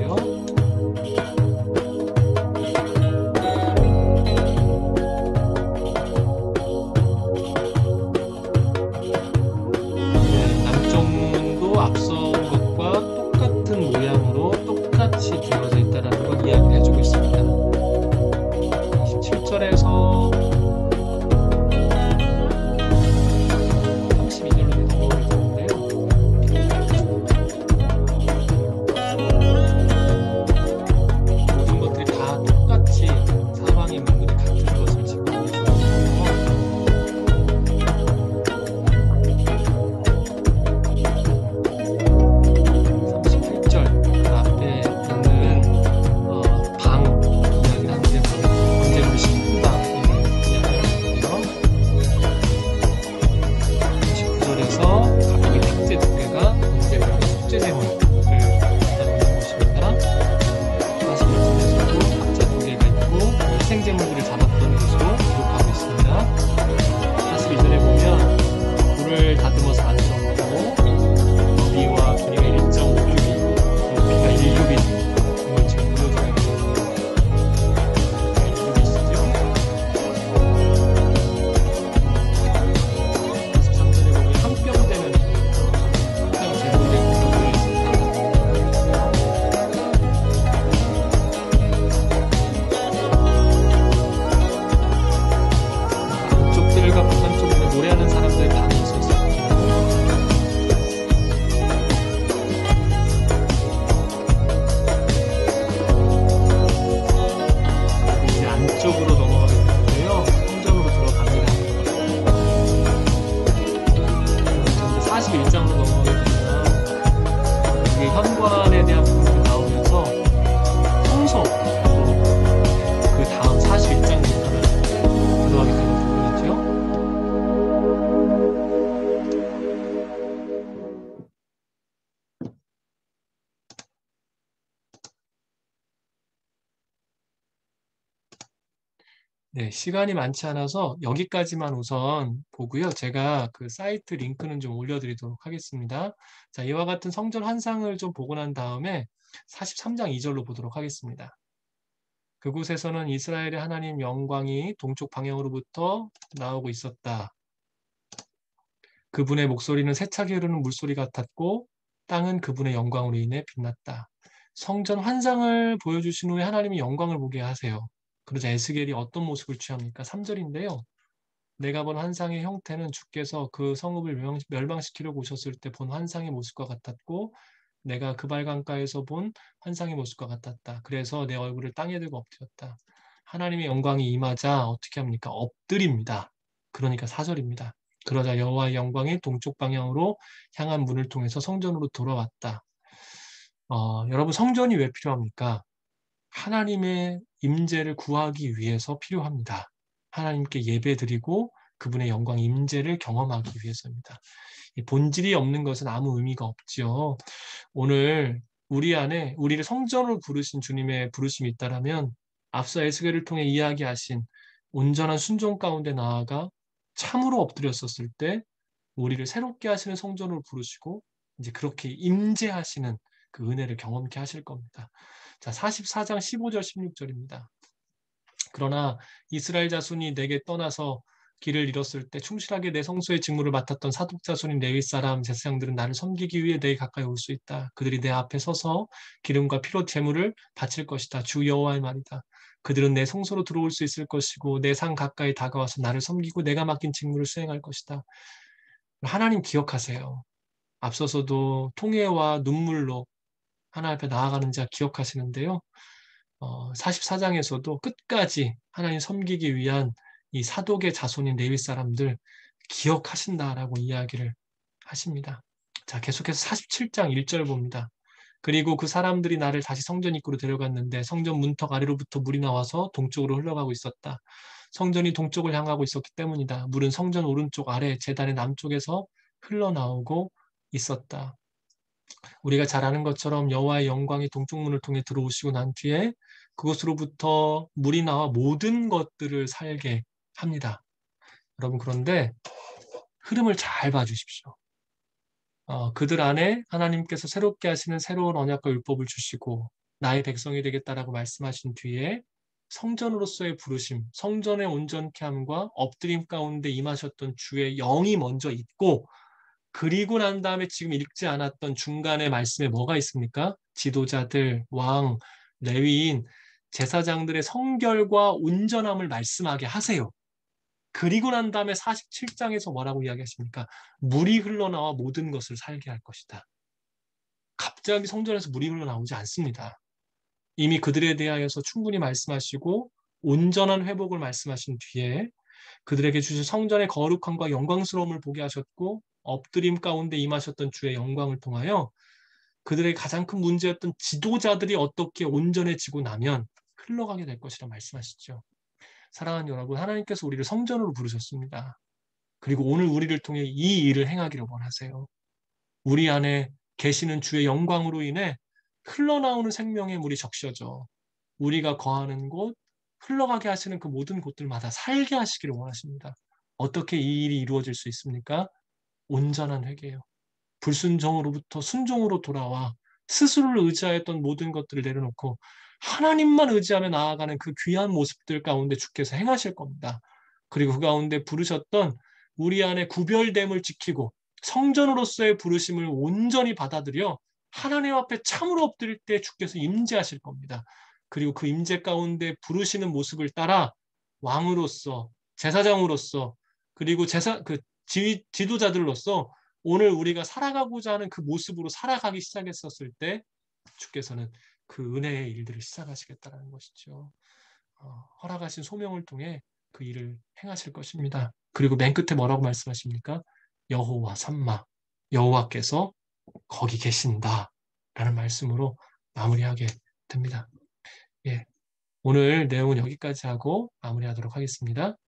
S1: 41장으로 넘어가게 되면 이게 현관에 대한 부분이 나오면서 성소 그 다음 41장부터는 들어가게 되는 부분이죠. 네, 시간이 많지 않아서 여기까지만 우선 보고요. 제가 그 사이트 링크는 좀 올려드리도록 하겠습니다. 자, 이와 같은 성전 환상을 좀 보고 난 다음에 43장 2절로 보도록 하겠습니다. 그곳에서는 이스라엘의 하나님 영광이 동쪽 방향으로부터 나오고 있었다. 그분의 목소리는 세차게 흐르는 물소리 같았고 땅은 그분의 영광으로 인해 빛났다. 성전 환상을 보여주신 후에 하나님이 영광을 보게 하세요. 그러자 에스겔이 어떤 모습을 취합니까? 3절인데요. 내가 본 환상의 형태는 주께서 그 성읍을 멸망시키려고 오셨을 때 본 환상의 모습과 같았고 내가 그발 강가에서 본 환상의 모습과 같았다. 그래서 내 얼굴을 땅에 들고 엎드렸다. 하나님의 영광이 임하자 어떻게 합니까? 엎드립니다. 그러니까 4절입니다. 그러자 여호와의 영광이 동쪽 방향으로 향한 문을 통해서 성전으로 돌아왔다. 여러분 성전이 왜 필요합니까? 하나님의 임재를 구하기 위해서 필요합니다. 하나님께 예배드리고 그분의 영광 임재를 경험하기 위해서입니다. 본질이 없는 것은 아무 의미가 없지요. 오늘 우리 안에 우리를 성전으로 부르신 주님의 부르심이 있다라면 앞서 에스겔을 통해 이야기하신 온전한 순종 가운데 나아가 참으로 엎드렸었을 때 우리를 새롭게 하시는 성전으로 부르시고 이제 그렇게 임재하시는 그 은혜를 경험케 하실 겁니다. 자, 44장 15절 16절입니다. 그러나 이스라엘 자손이 내게 떠나서 길을 잃었을 때 충실하게 내 성소의 직무를 맡았던 사독 자손인 레위 사람 제사장들은 나를 섬기기 위해 내게 가까이 올 수 있다. 그들이 내 앞에 서서 기름과 피로 제물을 바칠 것이다. 주 여호와의 말이다. 그들은 내 성소로 들어올 수 있을 것이고 내 상 가까이 다가와서 나를 섬기고 내가 맡긴 직무를 수행할 것이다. 하나님 기억하세요. 앞서서도 통회와 눈물로 하나님 앞에 나아가는 자 기억하시는데요. 44장에서도 끝까지 하나님 섬기기 위한 이 사독의 자손인 레위 사람들 기억하신다라고 이야기를 하십니다. 자, 계속해서 47장 1절 봅니다. 그리고 그 사람들이 나를 다시 성전 입구로 데려갔는데 성전 문턱 아래로부터 물이 나와서 동쪽으로 흘러가고 있었다. 성전이 동쪽을 향하고 있었기 때문이다. 물은 성전 오른쪽 아래 제단의 남쪽에서 흘러나오고 있었다. 우리가 잘 아는 것처럼 여호와의 영광이 동쪽 문을 통해 들어오시고 난 뒤에 그것으로부터 물이 나와 모든 것들을 살게 합니다. 여러분 그런데 흐름을 잘 봐주십시오. 그들 안에 하나님께서 새롭게 하시는 새로운 언약과 율법을 주시고 나의 백성이 되겠다라고 말씀하신 뒤에 성전으로서의 부르심, 성전의 온전케 함과 엎드림 가운데 임하셨던 주의 영이 먼저 있고 그리고 난 다음에 지금 읽지 않았던 중간에 말씀에 뭐가 있습니까? 지도자들, 왕, 레위인, 제사장들의 성결과 온전함을 말씀하게 하세요. 그리고 난 다음에 47장에서 뭐라고 이야기하십니까? 물이 흘러나와 모든 것을 살게 할 것이다. 갑자기 성전에서 물이 흘러나오지 않습니다. 이미 그들에 대하여서 충분히 말씀하시고 온전한 회복을 말씀하신 뒤에 그들에게 주신 성전의 거룩함과 영광스러움을 보게 하셨고 엎드림 가운데 임하셨던 주의 영광을 통하여 그들의 가장 큰 문제였던 지도자들이 어떻게 온전해지고 나면 흘러가게 될 것이라 말씀하시죠. 사랑하는 여러분, 하나님께서 우리를 성전으로 부르셨습니다. 그리고 오늘 우리를 통해 이 일을 행하기를 원하세요. 우리 안에 계시는 주의 영광으로 인해 흘러나오는 생명의 물이 적셔져 우리가 거하는 곳, 흘러가게 하시는 그 모든 곳들마다 살게 하시기를 원하십니다. 어떻게 이 일이 이루어질 수 있습니까? 온전한 회개요. 불순종으로부터 순종으로 돌아와 스스로를 의지하였던 모든 것들을 내려놓고 하나님만 의지하며 나아가는 그 귀한 모습들 가운데 주께서 행하실 겁니다. 그리고 그 가운데 부르셨던 우리 안에 구별됨을 지키고 성전으로서의 부르심을 온전히 받아들여 하나님 앞에 참으로 엎드릴 때 주께서 임재하실 겁니다. 그리고 그 임재 가운데 부르시는 모습을 따라 왕으로서 제사장으로서 그리고 지도자들로서 오늘 우리가 살아가고자 하는 그 모습으로 살아가기 시작했었을 때 주께서는 그 은혜의 일들을 시작하시겠다는 것이죠. 허락하신 소명을 통해 그 일을 행하실 것입니다. 그리고 맨 끝에 뭐라고 말씀하십니까? 여호와 삼마 여호와께서 거기 계신다라는 말씀으로 마무리하게 됩니다. 예, 오늘 내용은 여기까지 하고 마무리하도록 하겠습니다.